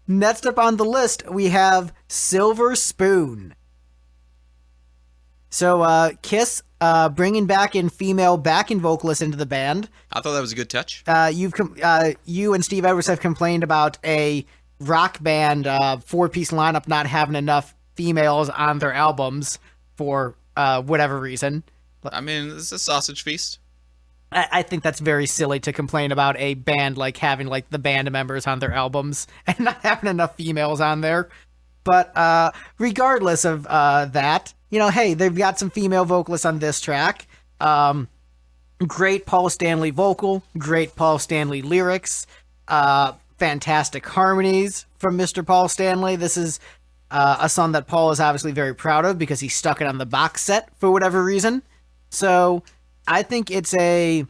Next up on the list, we have Silver Spoon. So, Kiss, bringing back in female backing vocalists into the band. I thought that was a good touch. You and Steve Edwards have complained about a rock band four-piece lineup not having enough females on their albums for whatever reason. I mean, it's a sausage feast. I think that's very silly to complain about a band like having like the band members on their albums and not having enough females on there. But regardless of that, you know, hey, they've got some female vocalists on this track. Great Paul Stanley vocal, great Paul Stanley lyrics, fantastic harmonies from Mr. Paul Stanley. This is a song that Paul is obviously very proud of because he stuck it on the box set for whatever reason. So I think it's a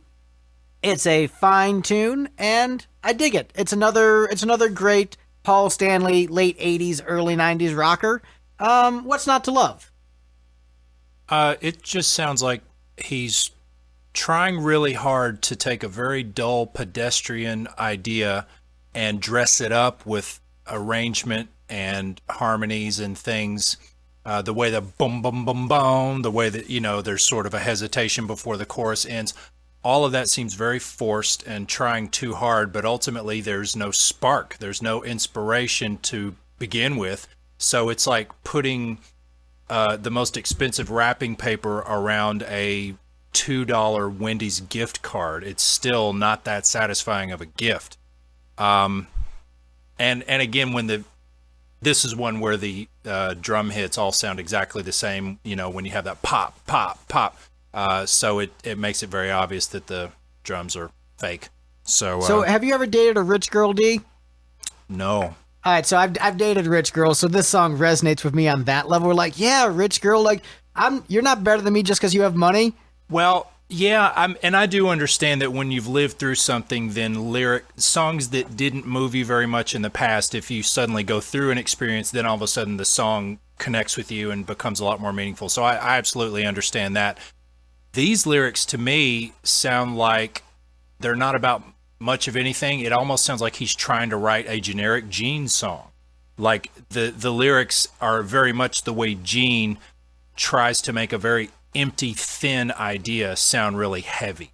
fine tune, and I dig it. It's another great Paul Stanley late 80s, early 90s rocker. What's not to love? It just sounds like he's trying really hard to take a very dull pedestrian idea and dress it up with arrangement and harmonies and things. The way the boom, boom, boom, boom, the way that, you know, there's sort of a hesitation before the chorus ends. All of that seems very forced and trying too hard, but ultimately there's no spark. There's no inspiration to begin with. So it's like putting the most expensive wrapping paper around a $2 Wendy's gift card. It's still not that satisfying of a gift. And again, when this is one where the drum hits all sound exactly the same, you know, when you have that pop, pop, pop. So it makes it very obvious that the drums are fake. So have you ever dated a rich girl, D? No. All right, so I've dated rich girls, so this song resonates with me on that level. We're like, yeah, rich girl, like you're not better than me just because you have money. Well, yeah, and I do understand that when you've lived through something, then songs that didn't move you very much in the past, if you suddenly go through an experience, then all of a sudden the song connects with you and becomes a lot more meaningful. So I absolutely understand that. These lyrics to me sound like they're not about much of anything. It almost sounds like he's trying to write a generic Gene song. Like the lyrics are very much the way Gene tries to make a very empty, thin idea sound really heavy.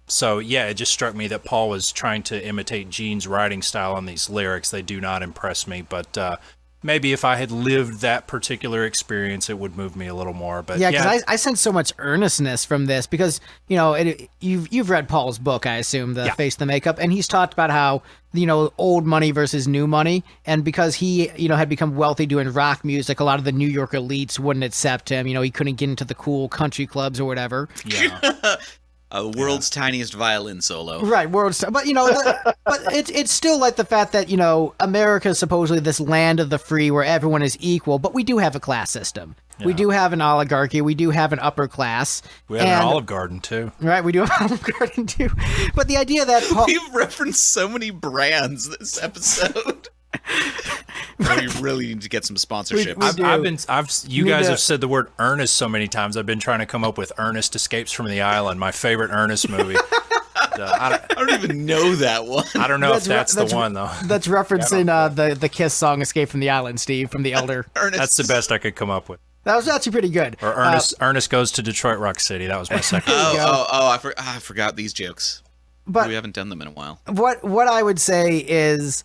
So yeah, it just struck me that Paul was trying to imitate Gene's writing style on these lyrics. They do not impress me, but maybe if I had lived that particular experience, it would move me a little more. But yeah, because I sense so much earnestness from this because, you know, you've read Paul's book, I assume, The Face, the Makeup, and he's talked about how, you know, old money versus new money, and because he, you know, had become wealthy doing rock music, a lot of the New York elites wouldn't accept him. You know, he couldn't get into the cool country clubs or whatever. Yeah. World's tiniest violin solo. Right, but you know, but it's still like the fact that, you know, America is supposedly this land of the free where everyone is equal, but we do have a class system. Yeah. We do have an oligarchy. We do have an upper class. We have an Olive Garden too. Right, we do have an Olive Garden too. But the idea that we've referenced so many brands this episode. We really need to get some sponsorships. You guys have said the word Ernest so many times. I've been trying to come up with Ernest Escapes from the Island, my favorite Ernest movie. I don't even know that one. I don't know if that's the one though. That's referencing the Kiss song "Escape from the Island," Steve, from the Elder. Ernest. That's the best I could come up with. That was actually pretty good. Or Ernest Goes to Detroit Rock City. That was my second. I forgot these jokes. But we haven't done them in a while. What I would say is,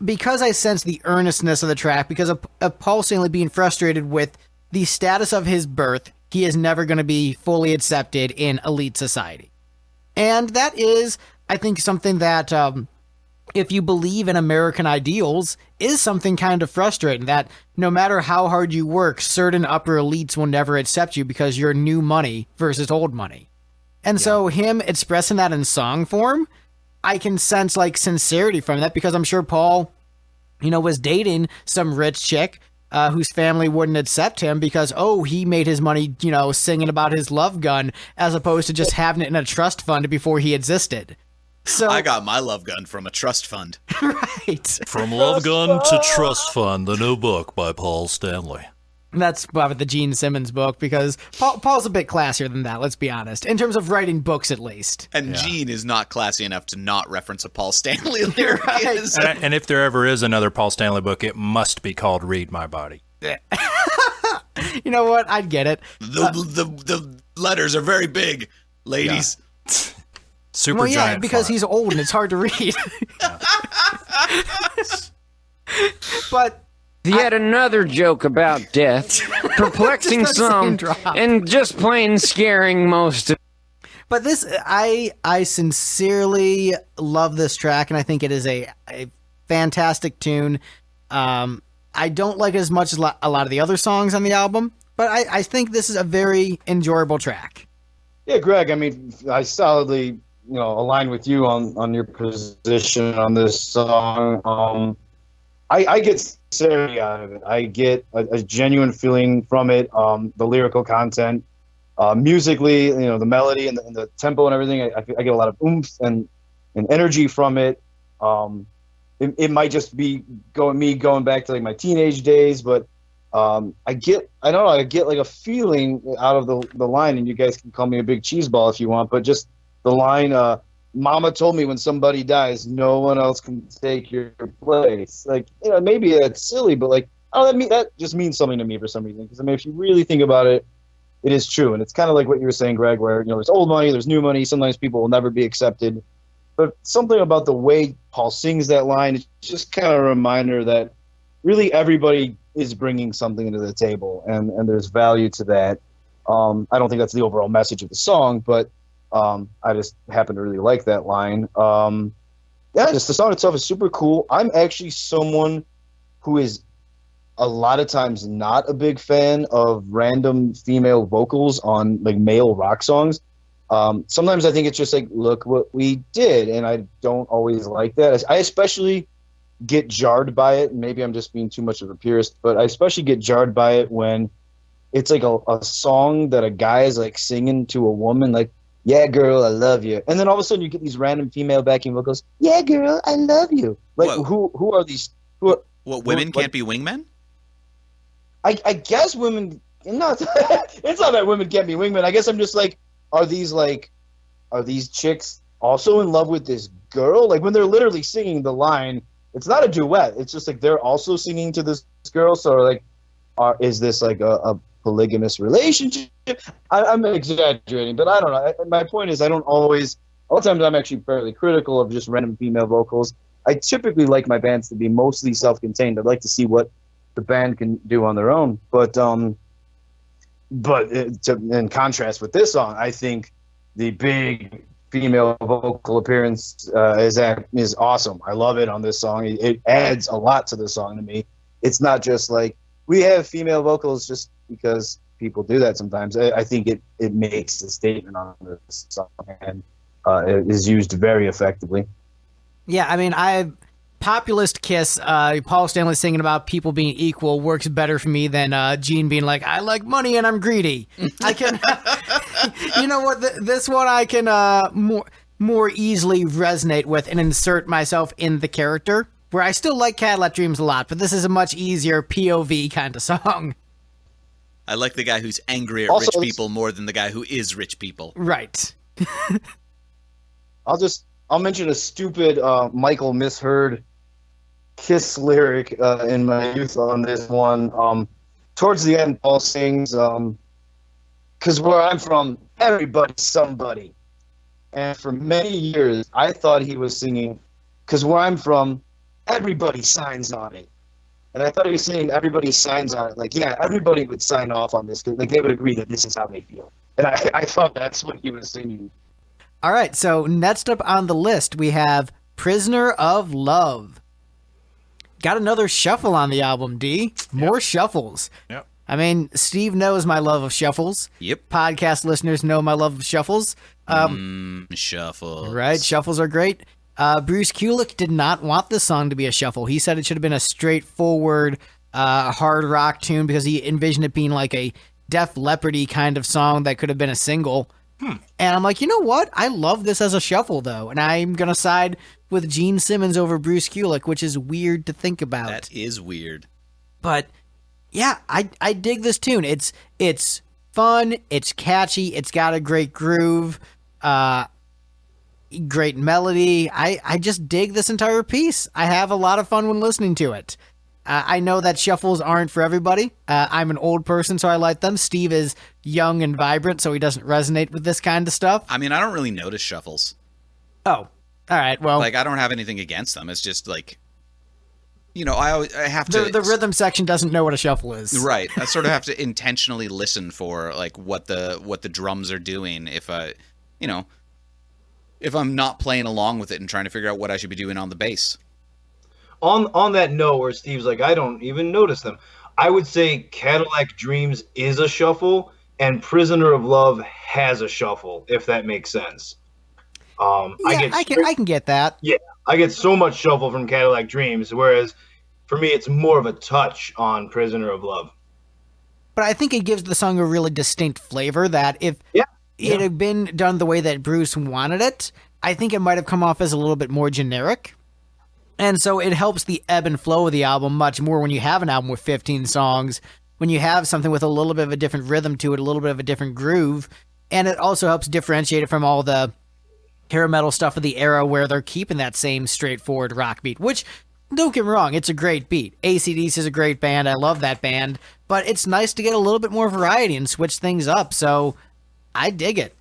because I sense the earnestness of the track, because of Paul Stanley being frustrated with the status of his birth, he is never going to be fully accepted in elite society. And that is, I think, something that, if you believe in American ideals, is something kind of frustrating, that no matter how hard you work, certain upper elites will never accept you because you're new money versus old money. And so him expressing that in song form, I can sense like sincerity from that, because I'm sure Paul, you know, was dating some rich chick whose family wouldn't accept him because, he made his money, you know, singing about his love gun, as opposed to just having it in a trust fund before he existed. So I got my love gun from a trust fund. Right. From Love Gun to Trust Fund, the new book by Paul Stanley. That's the Gene Simmons book, because Paul's a bit classier than that, let's be honest. In terms of writing books, at least. And Gene is not classy enough to not reference a Paul Stanley lyric. Right. And if there ever is another Paul Stanley book, it must be called Read My Body. You know what? I'd get it. The letters are very big, ladies. Yeah. Super giant because font. he's old and it's hard to read. But yet another joke about death, perplexing some, and just plain scaring most. But this, I sincerely love this track, and I think it is a fantastic tune. I don't like it as much as a lot of the other songs on the album, but I think this is a very enjoyable track. Yeah, Greg, I mean, I solidly, align with you on your position on this song. I get sincerity out of it. I get a genuine feeling from it. The lyrical content, musically, the melody and the tempo and everything. I get a lot of oomph and energy from it. It might just be going back to like my teenage days, but I get like a feeling out of the line, and you guys can call me a big cheese ball if you want, but just the line, Mama told me when somebody dies, no one else can take your place. Like, maybe that's silly, but like, that just means something to me for some reason. Because I mean, if you really think about it, it is true. And it's kind of like what you were saying, Greg, where, there's old money, there's new money. Sometimes people will never be accepted. But something about the way Paul sings that line, it's just kind of a reminder that really everybody is bringing something to the table, and there's value to that. I don't think that's the overall message of the song, but I just happen to really like that line. Just the song itself is super cool. I'm actually someone who is a lot of times not a big fan of random female vocals on like male rock songs. Sometimes I think it's just like, look what we did, and I don't always like that. I especially get jarred by it, and maybe I'm just being too much of a purist, but I especially get jarred by it when it's like a song that a guy is like singing to a woman, like, yeah, girl, I love you. And then all of a sudden you get these random female backing vocals, yeah, girl, I love you. Like, who are these? Women can't be wingmen? I guess women, it's not that women can't be wingmen. I guess I'm just like, are these chicks also in love with this girl? Like, when they're literally singing the line, it's not a duet. It's just like they're also singing to this girl. So like, is this like a polygamous relationship? I'm exaggerating, but I don't know. My point is, I don't always. A lot of times, I'm actually fairly critical of just random female vocals. I typically like my bands to be mostly self-contained. I'd like to see what the band can do on their own. But in contrast with this song, I think the big female vocal appearance is awesome. I love it on this song. It adds a lot to the song to me. It's not just like we have female vocals just because people do that sometimes. I think it makes a statement on this song, and it is used very effectively. Yeah, I mean, Populist Kiss, Paul Stanley singing about people being equal works better for me than Gene being like, I like money and I'm greedy. I can, you know what, this one I can more easily resonate with and insert myself in the character, where I still like Cadillac Dreams a lot, but this is a much easier POV kind of song. I like the guy who's angry at rich people more than the guy who is rich people. Right. I'll mention a stupid Michael misheard Kiss lyric in my youth on this one. Towards the end, Paul sings, because where I'm from, everybody's somebody. And for many years, I thought he was singing, because where I'm from, everybody signs on it. And I thought he was saying everybody signs on it. Like, yeah, everybody would sign off on this. Like, they would agree that this is how they feel. And I thought that's what he was singing. All right, so next up on the list, we have Prisoner of Love. Got another shuffle on the album, D. More shuffles. Yep. I mean, Steve knows my love of shuffles. Yep. Podcast listeners know my love of shuffles. Shuffles. Right, shuffles are great. Bruce Kulick did not want this song to be a shuffle. He said it should have been a straightforward hard rock tune because he envisioned it being like a Def Leppard-y kind of song that could have been a single. And I'm like, you know what? I love this as a shuffle, though. And I'm going to side with Gene Simmons over Bruce Kulick, which is weird to think about. That is weird. But, Yeah, I dig this tune. It's fun, it's catchy, it's got a great groove, great melody. I just dig this entire piece. I have a lot of fun when listening to it. I know that shuffles aren't for everybody. I'm an old person, so I like them. Steve is young and vibrant, so he doesn't resonate with this kind of stuff. I mean, I don't really notice shuffles. Oh, all right. Well, like, I don't have anything against them. It's just like, I have to. The rhythm section doesn't know what a shuffle is. Right. I sort of have to intentionally listen for like what the drums are doing if I'm not playing along with it and trying to figure out what I should be doing on the bass. On that note where Steve's like, I don't even notice them, I would say Cadillac Dreams is a shuffle and Prisoner of Love has a shuffle, if that makes sense. I can get that. Yeah, I get so much shuffle from Cadillac Dreams, whereas for me it's more of a touch on Prisoner of Love. But I think it gives the song a really distinct flavor that if it had been done the way that Bruce wanted it, I think it might have come off as a little bit more generic. And so it helps the ebb and flow of the album much more when you have an album with 15 songs, when you have something with a little bit of a different rhythm to it, a little bit of a different groove. And it also helps differentiate it from all the hair metal stuff of the era where they're keeping that same straightforward rock beat, which, don't get me wrong, it's a great beat. AC/DC is a great band. I love that band. But it's nice to get a little bit more variety and switch things up. So I dig it.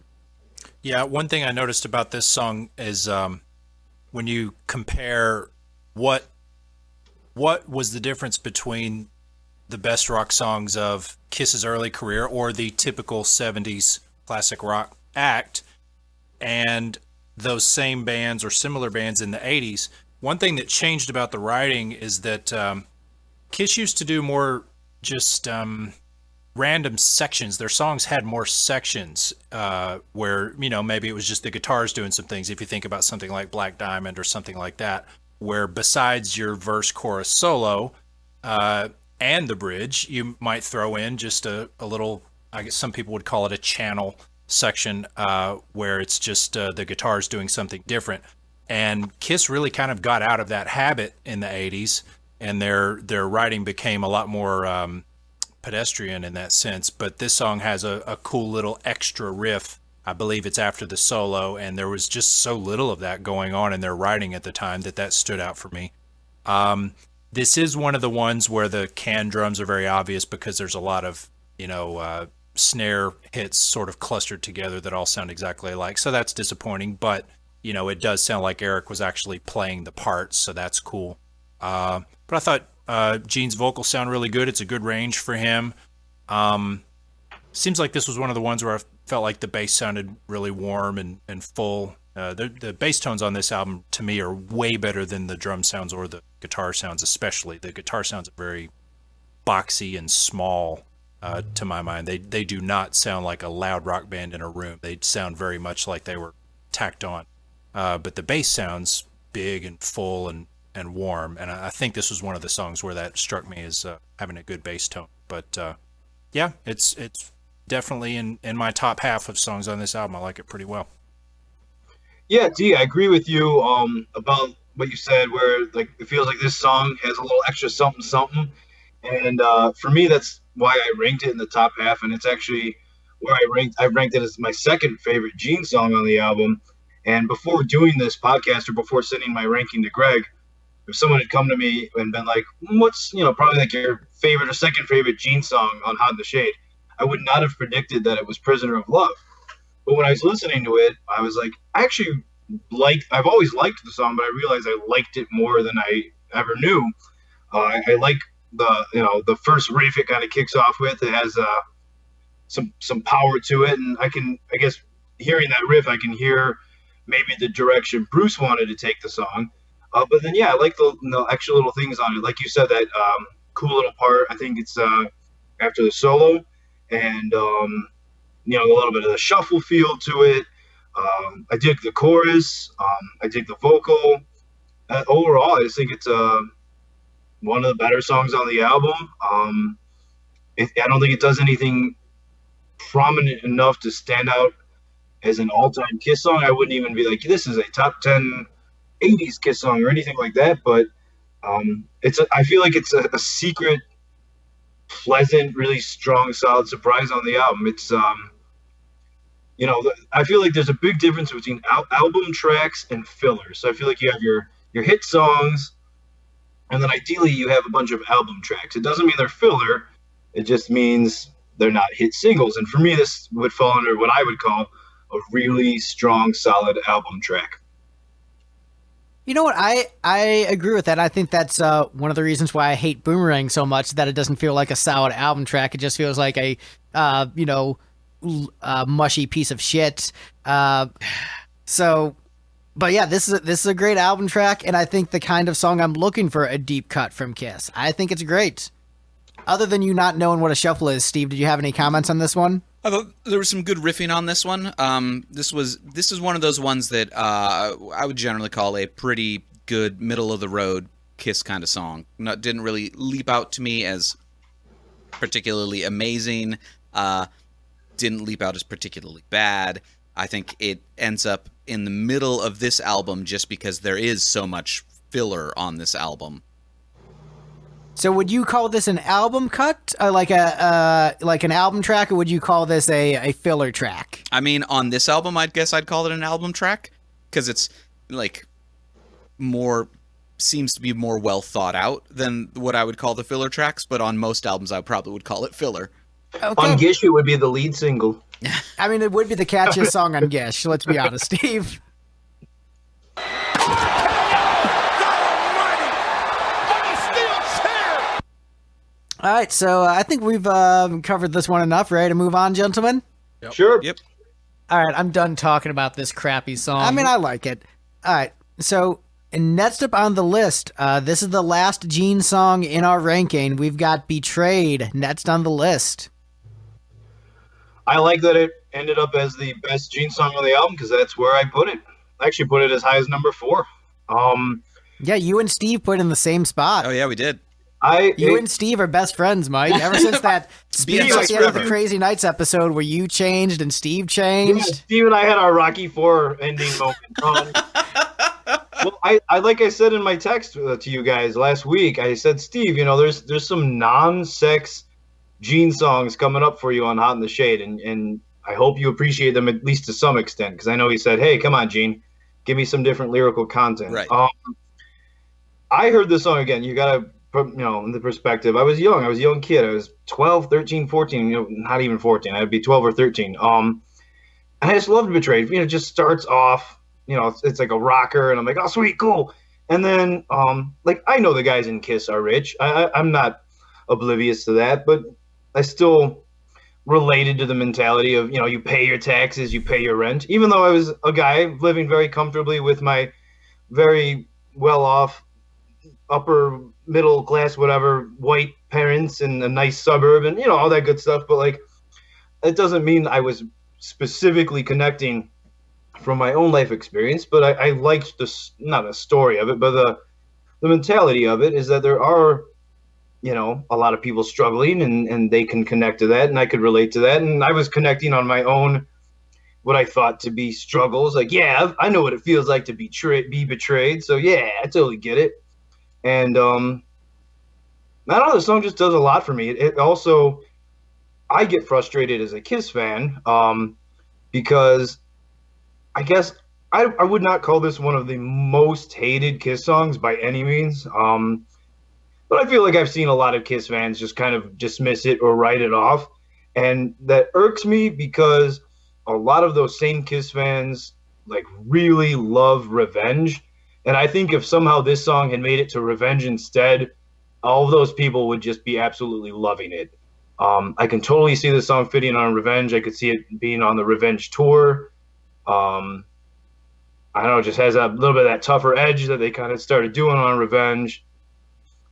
Yeah, one thing I noticed about this song is when you compare what was the difference between the best rock songs of Kiss's early career or the typical 70s classic rock act and those same bands or similar bands in the 80s. One thing that changed about the writing is that Kiss used to do more just random sections. Their songs had more sections where, maybe it was just the guitars doing some things. If you think about something like Black Diamond or something like that, where besides your verse, chorus, solo, and the bridge, you might throw in just a little, I guess some people would call it a channel section, where it's just the guitars doing something different. And Kiss really kind of got out of that habit in the 80s, and their writing became a lot more pedestrian in that sense. But this song has a cool little extra riff. I believe it's after the solo, and there was just so little of that going on in their writing at the time that stood out for me. This is one of the ones where the can drums are very obvious because there's a lot of, snare hits sort of clustered together that all sound exactly alike. So that's disappointing, but, it does sound like Eric was actually playing the parts, so that's cool. But I thought Gene's vocals sound really good. It's a good range for him. Seems like this was one of the ones where I felt like the bass sounded really warm and full. The bass tones on this album, to me, are way better than the drum sounds or the guitar sounds, especially. The guitar sounds are very boxy and small, to my mind. They do not sound like a loud rock band in a room. They sound very much like they were tacked on. But the bass sounds big and full and warm, and I think this was one of the songs where that struck me as having a good bass tone. But yeah, it's definitely in my top half of songs on this album. I like it pretty well. Yeah, Dee, I agree with you about what you said, where like it feels like this song has a little extra something. And for me, that's why I ranked it in the top half, and it's actually where I ranked it as my second favorite Gene song on the album. And before doing this podcast or before sending my ranking to Greg, if someone had come to me and been like, what's, probably like your favorite or second favorite Gene song on Hot in the Shade, I would not have predicted that it was Prisoner of Love. But when I was listening to it, I was like, I've always liked the song, but I realized I liked it more than I ever knew. I like the first riff it kind of kicks off with. It has some power to it, and I guess hearing that riff, I can hear maybe the direction Bruce wanted to take the song. But then, yeah, I like the extra little things on it. Like you said, that cool little part, I think it's after the solo, and a little bit of the shuffle feel to it. I dig the chorus. I dig the vocal. Overall, I just think it's one of the better songs on the album. I don't think it does anything prominent enough to stand out as an all-time Kiss song. I wouldn't even be like, this is a top 10 80s Kiss song or anything like that. But I feel like it's a secret pleasant, really strong, solid surprise on the album. It's I feel like there's a big difference between album tracks and fillers. So I feel like you have your hit songs, and then ideally you have a bunch of album tracks. It doesn't mean they're filler. It just means they're not hit singles. And for me, this would fall under what I would call a really strong, solid album track. You know what? I agree with that. I think that's one of the reasons why I hate Boomerang so much, that it doesn't feel like a solid album track. It just feels like a, mushy piece of shit. But yeah, this is a great album track, and I think the kind of song I'm looking for a deep cut from Kiss. I think it's great. Other than you not knowing what a shuffle is, Steve, did you have any comments on this one? I thought there was some good riffing on this one. This is one of those ones that I would generally call a pretty good middle of the road Kiss kind of song. Didn't really leap out to me as particularly amazing. Didn't leap out as particularly bad. I think it ends up in the middle of this album just because there is so much filler on this album. So would you call this an album cut, like an album track, or would you call this a filler track? I mean, on this album, I'd guess I'd call it an album track because it's like seems to be more well thought out than what I would call the filler tracks. But on most albums, I probably would call it filler. Okay. On Gish, it would be the lead single. I mean, it would be the catchiest song on Gish. Let's be honest, Steve. All right, so I think we've covered this one enough. Ready to move on, gentlemen? Yep. Sure. Yep. All right, I'm done talking about this crappy song. I mean, I like it. All right, so next up on the list, this is the last Gene song in our ranking. We've got Betrayed next on the list. I like that it ended up as the best Gene song on the album because that's where I put it. I actually put it as high as number 4. Yeah, you and Steve put it in the same spot. Oh, yeah, we did. You and Steve are best friends, Mike. Ever since that speech at the end of the Crazy Nights episode where you changed and Steve changed. Yeah, Steve and I had our Rocky IV ending moment. Well, I like I said in my text to you guys last week, I said, Steve, there's some non-sex Gene songs coming up for you on Hot in the Shade, and I hope you appreciate them at least to some extent, because I know he said, hey, come on, Gene, give me some different lyrical content. Right. I heard this song again. You got to put, in the perspective. I was young. I was a young kid. I was 12, 13, 14, not even 14. I'd be 12 or 13. And I just loved Betrayed. It just starts off, it's like a rocker, and I'm like, oh, sweet, cool. And then, I know the guys in Kiss are rich. I'm not oblivious to that, but I still related to the mentality of, you pay your taxes, you pay your rent. Even though I was a guy living very comfortably with my very well-off, upper middle class, whatever, white parents in a nice suburb and, all that good stuff. But, it doesn't mean I was specifically connecting from my own life experience, but I liked not the story of it, but the mentality of it is that there are, a lot of people struggling and they can connect to that, and I could relate to that. And I was connecting on my own, what I thought to be struggles. Like, yeah, I know what it feels like to be betrayed. So yeah, I totally get it. And, I don't know, the song just does a lot for me. It also, I get frustrated as a Kiss fan, because I guess I would not call this one of the most hated Kiss songs by any means. But I feel like I've seen a lot of Kiss fans just kind of dismiss it or write it off. And that irks me because a lot of those same Kiss fans really love Revenge. And I think if somehow this song had made it to Revenge instead, all of those people would just be absolutely loving it. I can totally see the song fitting on Revenge. I could see it being on the Revenge tour. I don't know, it just has a little bit of that tougher edge that they kind of started doing on Revenge.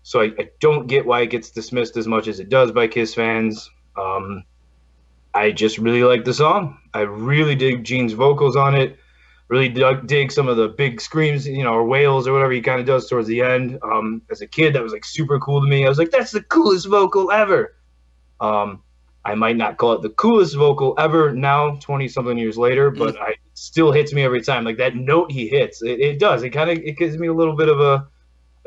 So I don't get why it gets dismissed as much as it does by Kiss fans. I just really like the song. I really dig Gene's vocals on it. Really dig some of the big screams, or wails or whatever he kind of does towards the end. As a kid, that was super cool to me. I was like, that's the coolest vocal ever. I might not call it the coolest vocal ever now, 20-something years later, but it still hits me every time. Like that note he hits, it does. It gives me a little bit of a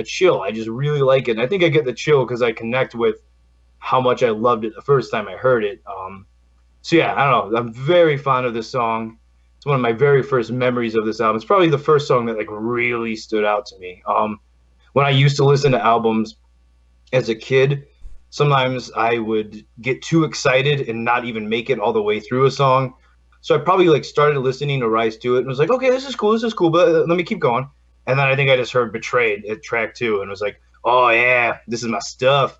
chill. I just really like it. And I think I get the chill because I connect with how much I loved it the first time I heard it. So yeah, I don't know. I'm very fond of this song. It's one of my very first memories of this album. It's probably the first song that like really stood out to me. When I used to listen to albums as a kid, sometimes I would get too excited and not even make it all the way through a song. So I probably like started listening to Rise to It and was like, okay, this is cool, but let me keep going. And then I think I just heard Betrayed at track 2 and was like, oh yeah, this is my stuff.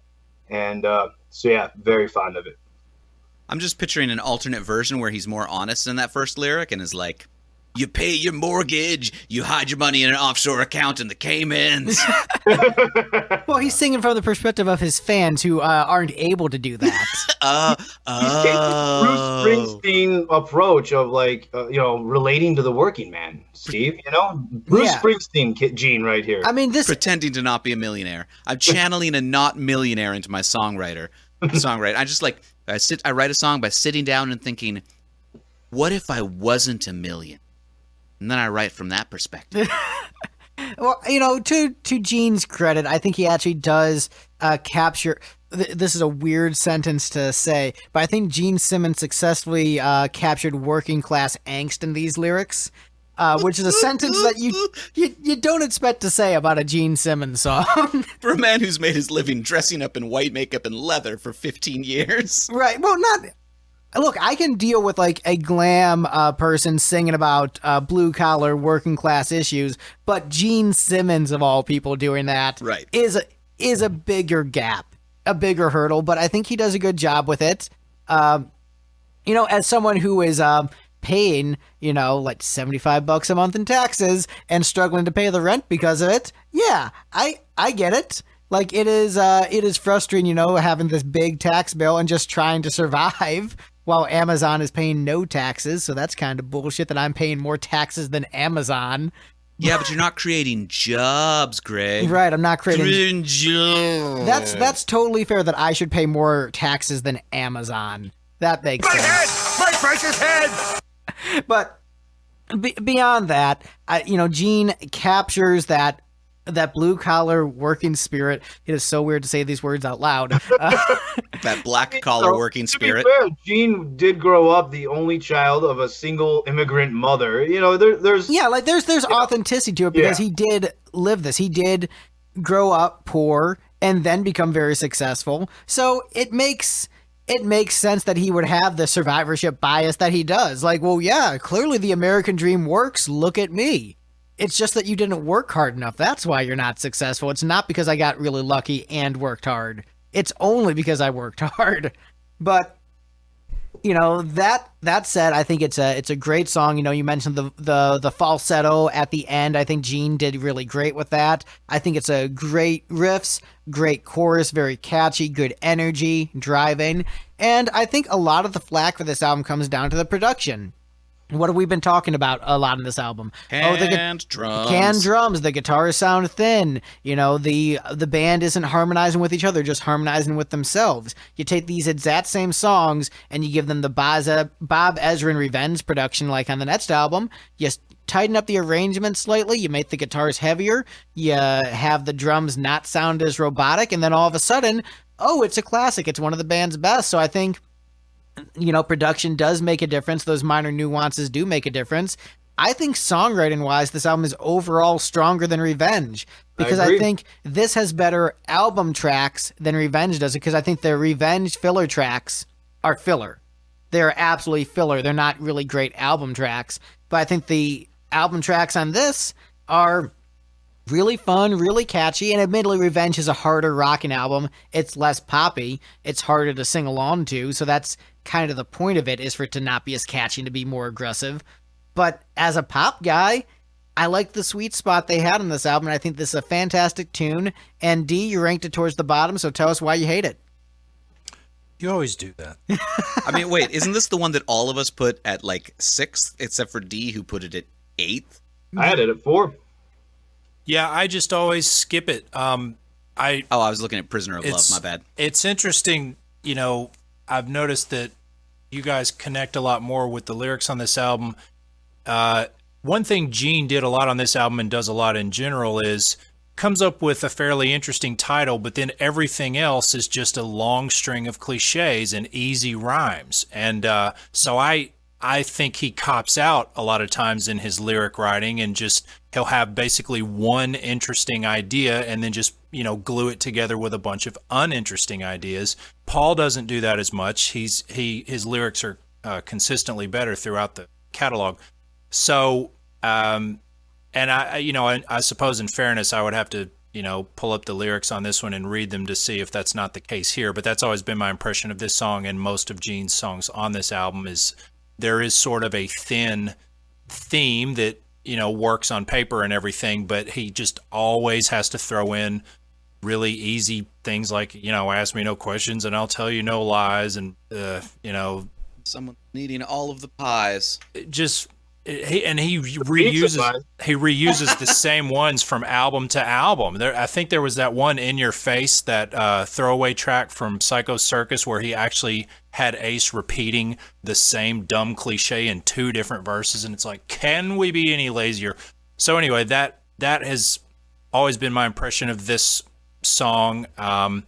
And so yeah, very fond of it. I'm just picturing an alternate version where he's more honest in that first lyric and is like, you pay your mortgage, you hide your money in an offshore account in the Caymans. Well, he's singing from the perspective of his fans who aren't able to do that. He's taking the Bruce Springsteen approach of like, relating to the working man, Steve, Bruce Springsteen gene right here. I mean, this pretending to not be a millionaire. I'm channeling a not millionaire into my songwriting. I just like, I write a song by sitting down and thinking, what if I wasn't a million? And then I write from that perspective. Well, to Gene's credit, I think he actually does capture. This is a weird sentence to say, but I think Gene Simmons successfully captured working class angst in these lyrics, which is a sentence that you don't expect to say about a Gene Simmons song. For a man who's made his living dressing up in white makeup and leather for 15 years. Right. Well, not. Look, I can deal with like a glam person singing about blue collar working class issues, but Gene Simmons of all people doing that is a bigger gap, a bigger hurdle. But I think he does a good job with it. As someone who is paying like $75 a month in taxes and struggling to pay the rent because of it, yeah, I get it. Like it is frustrating, having this big tax bill and just trying to survive. While Amazon is paying no taxes, so that's kind of bullshit that I'm paying more taxes than Amazon. Yeah, but you're not creating jobs, Greg. Right, I'm not creating jobs. That's totally fair that I should pay more taxes than Amazon. That makes sense. My precious head! But beyond that, Gene captures that blue collar working spirit. It is so weird to say these words out loud. That black collar working spirit. To be fair, Gene did grow up the only child of a single immigrant mother. There's authenticity to it because he did live this. He did grow up poor and then become very successful. So it makes sense that he would have the survivorship bias that he does. Like, well, yeah, clearly the American dream works. Look at me. It's just that you didn't work hard enough. That's why you're not successful. It's not because I got really lucky and worked hard. It's only because I worked hard. But that said, I think it's a great song. You mentioned the falsetto at the end. I think Gene did really great with that. I think it's a great riffs, great chorus, very catchy, good energy, driving. And I think a lot of the flack for this album comes down to the production. What have we been talking about a lot in this album? Canned drums. Canned drums. The guitars sound thin. The band isn't harmonizing with each other, just harmonizing with themselves. You take these exact same songs and you give them the Bob Ezrin Revenge production like on the next album. You tighten up the arrangement slightly. You make the guitars heavier. You have the drums not sound as robotic. And then all of a sudden, it's a classic. It's one of the band's best. So I think production does make a difference. Those minor nuances do make a difference. I think songwriting-wise, this album is overall stronger than Revenge because I think this has better album tracks than Revenge does because I think the Revenge filler tracks are filler. They're absolutely filler. They're not really great album tracks, but I think the album tracks on this are really fun, really catchy, and admittedly, Revenge is a harder rocking album. It's less poppy. It's harder to sing along to, so that's kind of the point of it, is for it to not be as catchy and to be more aggressive. But as a pop guy, I like the sweet spot they had on this album, and I think this is a fantastic tune. And D, you ranked it towards the bottom, so tell us why you hate it. You always do that. I mean, wait, isn't this the one that all of us put at like 6th, except for D, who put it at 8th? I had it at 4. Yeah, I just always skip it. I was looking at Prisoner of Love, my bad. It's interesting, I've noticed that you guys connect a lot more with the lyrics on this album. One thing Gene did a lot on this album and does a lot in general is comes up with a fairly interesting title, but then everything else is just a long string of cliches and easy rhymes. And so I think he cops out a lot of times in his lyric writing, and just he'll have basically one interesting idea and then just, glue it together with a bunch of uninteresting ideas. Paul doesn't do that as much. His lyrics are consistently better throughout the catalog. So, and I suppose in fairness, I would have to, pull up the lyrics on this one and read them to see if that's not the case here. But that's always been my impression of this song, and most of Gene's songs on this album is there is sort of a thin theme that, works on paper and everything, but he just always has to throw in really easy things like, ask me no questions and I'll tell you no lies. And, Someone needing all of the pies. Just... He reuses the same ones from album to album. I think there was that one In Your Face, that throwaway track from Psycho Circus, where he actually had Ace repeating the same dumb cliche in 2 different verses, and it's like, can we be any lazier? So anyway, that has always been my impression of this song, and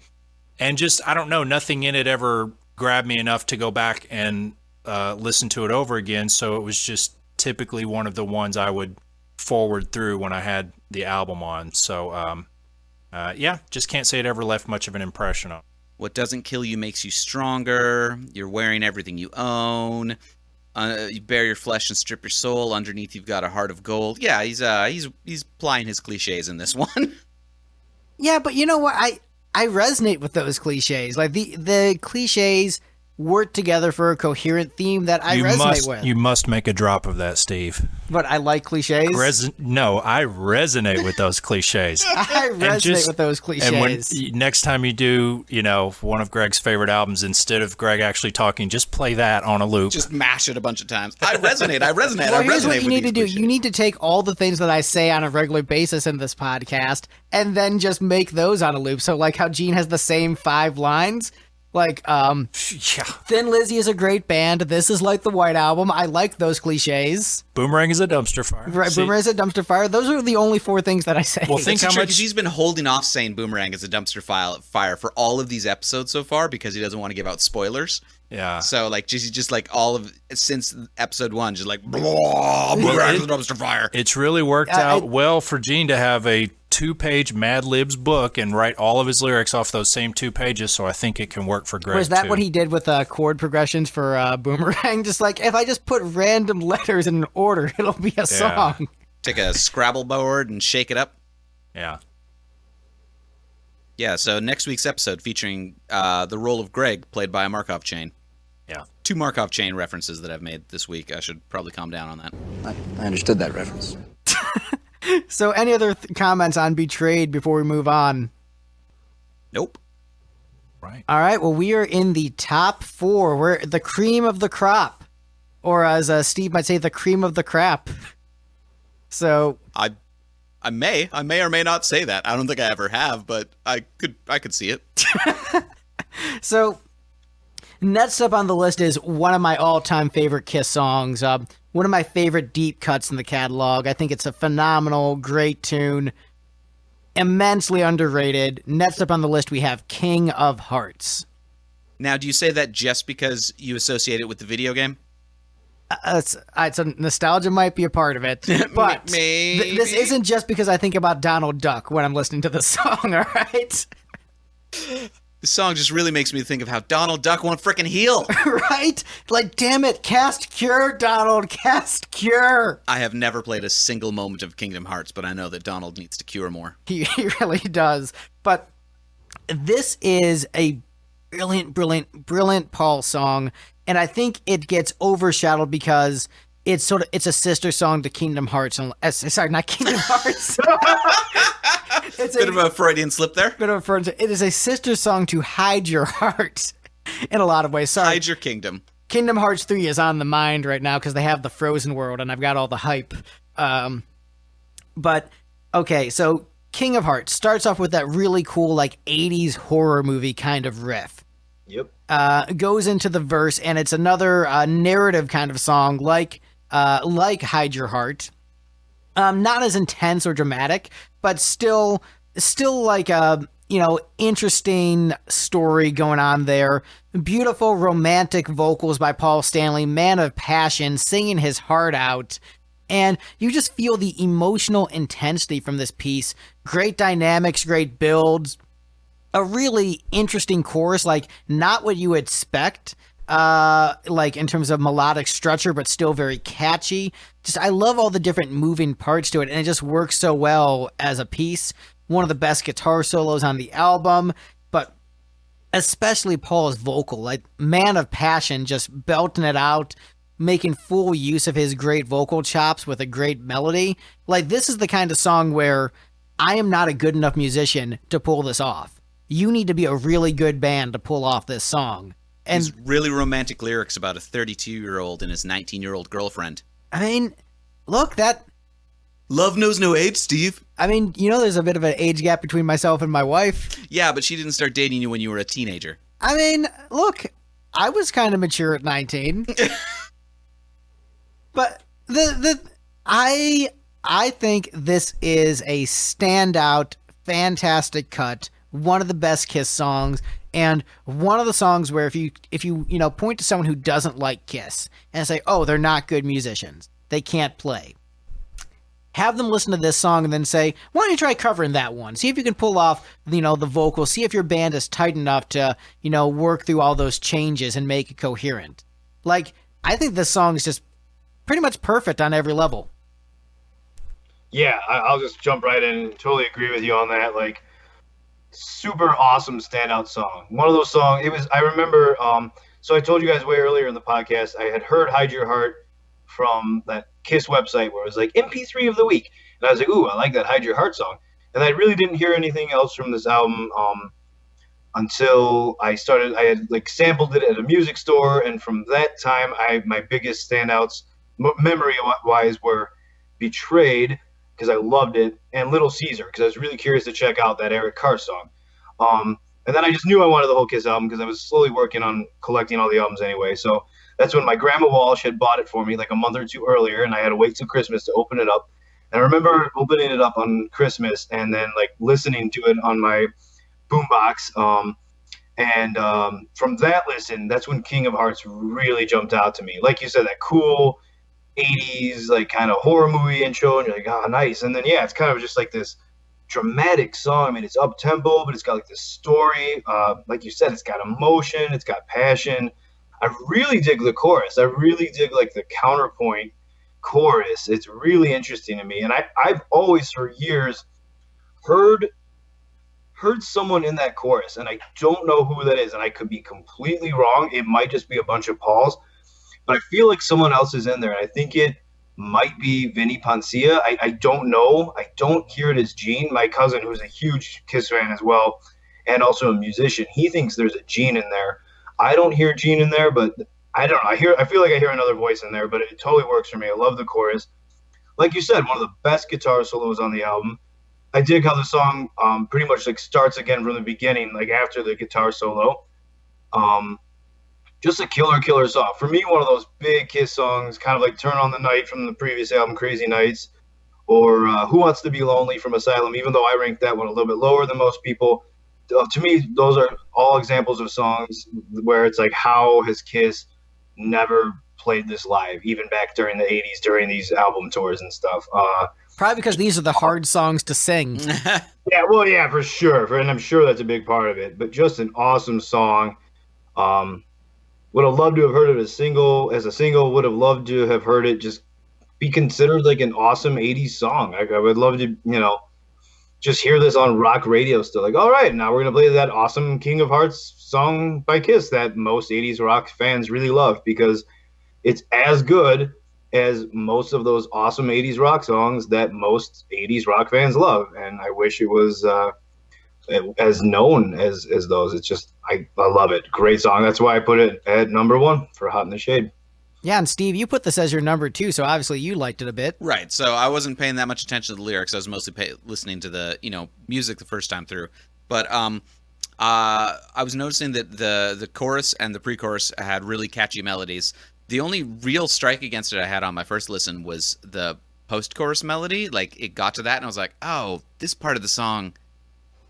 just, I don't know, nothing in it ever grabbed me enough to go back and listen to it over again. So it was just typically one of the ones I would forward through when I had the album on. So, just can't say it ever left much of an impression on. What doesn't kill you makes you stronger. You're wearing everything you own. You bare your flesh and strip your soul. Underneath, you've got a heart of gold. Yeah, he's applying his cliches in this one. Yeah, but you know what? I resonate with those cliches. Like the cliches work together for a coherent theme that I resonate with. You must make a drop of that, Steve. But I like cliches. No, I resonate with those cliches. I resonate with those cliches. And when next time you do, one of Greg's favorite albums, instead of Greg actually talking, just play that on a loop. Just mash it a bunch of times. I resonate. Well, here's what you need to do. You need to take all the things that I say on a regular basis in this podcast and then just make those on a loop. So like how Gene has the same 5 lines. Like, Thin Lizzy is a great band. This is like the White Album. I like those cliches. Boomerang is a dumpster fire. Right, Boomerang is a dumpster fire. Those are the only 4 things that I say. Well, think how much he's been holding off saying Boomerang is a dumpster fire for all of these episodes so far because he doesn't want to give out spoilers. Yeah. So like just like all of since episode 1, just like Boomerang is a dumpster fire. It's really worked out well for Gene to have a 2-page Mad Libs book and write all of his lyrics off those same 2 pages, so I think it can work for Greg. Was that too. what he did with chord progressions for Boomerang? Just like, if I just put random letters in an order, it'll be a song. Take a Scrabble board and shake it up. Yeah. Yeah, so next week's episode featuring the role of Greg, played by a Markov chain. Yeah. 2 Markov chain references that I've made this week. I should probably calm down on that. I understood that reference. So any other comments on Betrayed before we move on? Nope. Right. All right, well, we are in the top 4. We're the cream of the crop. Or as Steve might say, the cream of the crap. So... I may or may not say that. I don't think I ever have, but I could see it. So, next up on the list is one of my all-time favorite Kiss songs. One of my favorite deep cuts in the catalog. I think it's a phenomenal, great tune. Immensely underrated. Next up on the list, we have King of Hearts. Now, do you say that just because you associate it with the video game? It's nostalgia might be a part of it, but this isn't just because I think about Donald Duck when I'm listening to the song, all right? This song just really makes me think of how Donald Duck won't frickin' heal. Right? Like, damn it, cast Cure, Donald, cast Cure. I have never played a single moment of Kingdom Hearts, but I know that Donald needs to cure more. He really does. But this is a brilliant, brilliant, brilliant Paul song, and I think it gets overshadowed because it's a sister song to Kingdom Hearts. Sorry, not Kingdom Hearts. It's Bit of a Freudian slip there. It is a sister song to Hide Your Heart in a lot of ways. Sorry. Hide Your Kingdom. Kingdom Hearts 3 is on the mind right now because they have the Frozen world and I've got all the hype. But, okay, so King of Hearts starts off with that really cool, like, 80s horror movie kind of riff. Yep. Goes into the verse, and it's another narrative kind of song like Hide Your Heart. Not as intense or dramatic, but still still like a, interesting story going on there. Beautiful romantic vocals by Paul Stanley, man of passion, singing his heart out. And you just feel the emotional intensity from this piece. Great dynamics, great builds. A really interesting chorus, like not what you expect, like in terms of melodic structure, but still very catchy. Just, I love all the different moving parts to it, and it just works so well as a piece. One of the best guitar solos on the album, but especially Paul's vocal, like man of passion, just belting it out, making full use of his great vocal chops with a great melody. Like, this is the kind of song where I am not a good enough musician to pull this off. You need to be a really good band to pull off this song. And these really romantic lyrics about a 32-year-old and his 19-year-old girlfriend. I mean, look, that... Love knows no age, Steve. I mean, there's a bit of an age gap between myself and my wife. Yeah, but she didn't start dating you when you were a teenager. I mean, look, I was kind of mature at 19. But I think this is a standout, fantastic cut, one of the best Kiss songs, and one of the songs where if you point to someone who doesn't like Kiss and say, oh, they're not good musicians, they can't play, have them listen to this song and then say, why don't you try covering that one? See if you can pull off, the vocals. See if your band is tight enough to, work through all those changes and make it coherent. Like, I think this song is just pretty much perfect on every level. Yeah, I'll just jump right in and totally agree with you on that. Like, super awesome standout song. One of those songs, I remember, so I told you guys way earlier in the podcast, I had heard Hide Your Heart from that Kiss website where it was like MP3 of the week. And I was like, ooh, I like that Hide Your Heart song. And I really didn't hear anything else from this album until I had like sampled it at a music store. And from that time, my biggest standouts, memory-wise, were Betrayed, because I loved it, and Little Caesar, because I was really curious to check out that Eric Carr song. And then I just knew I wanted the whole Kiss album because I was slowly working on collecting all the albums anyway. So that's when my grandma Walsh had bought it for me like a month or two earlier, and I had to wait till Christmas to open it up. And I remember opening it up on Christmas and then like listening to it on my boombox. From that listen, that's when King of Hearts really jumped out to me. Like you said, that cool 80s like kind of horror movie intro, and you're like, oh, nice. And then yeah, it's kind of just like this dramatic song. I mean, it's up tempo, but it's got like this story. Like you said, it's got emotion, it's got passion. I really dig the chorus. I really dig like the counterpoint chorus. It's really interesting to me, and I've always for years heard someone in that chorus, and I don't know who that is, and I could be completely wrong. It might just be a bunch of Pauls, but I feel like someone else is in there, and I think it might be Vinny Poncia. I don't know. I don't hear it as Gene. My cousin, who's a huge Kiss fan as well, and also a musician, he thinks there's a Gene in there. I don't hear Gene in there, but I don't know. I feel like I hear another voice in there, but it totally works for me. I love the chorus. Like you said, one of the best guitar solos on the album. I dig how the song pretty much like starts again from the beginning, like after the guitar solo. Just a killer song. For me, one of those big Kiss songs, kind of like Turn on the Night from the previous album, Crazy Nights, or Who Wants to Be Lonely from Asylum, even though I ranked that one a little bit lower than most people. To me, those are all examples of songs where it's like, how has Kiss never played this live, even back during the 80s, during these album tours and stuff? Probably because these are the hard songs to sing. Yeah, for sure. And I'm sure that's a big part of it. But just an awesome song. Would have loved to have heard it as a single. Would have loved to have heard it just be considered like an awesome 80s song. I would love to, just hear this on rock radio still. Like, all right, now we're going to play that awesome King of Hearts song by Kiss that most 80s rock fans really love, because it's as good as most of those awesome 80s rock songs that most 80s rock fans love. And I wish it was as known as those. It's just, I love it. Great song. That's why I put it at number 1 for Hot in the Shade. Yeah, and Steve, you put this as your number 2, so obviously you liked it a bit. Right, so I wasn't paying that much attention to the lyrics. I was mostly listening to the music the first time through. But I was noticing that the chorus and the pre-chorus had really catchy melodies. The only real strike against it I had on my first listen was the post-chorus melody. Like, it got to that, and I was like, oh, this part of the song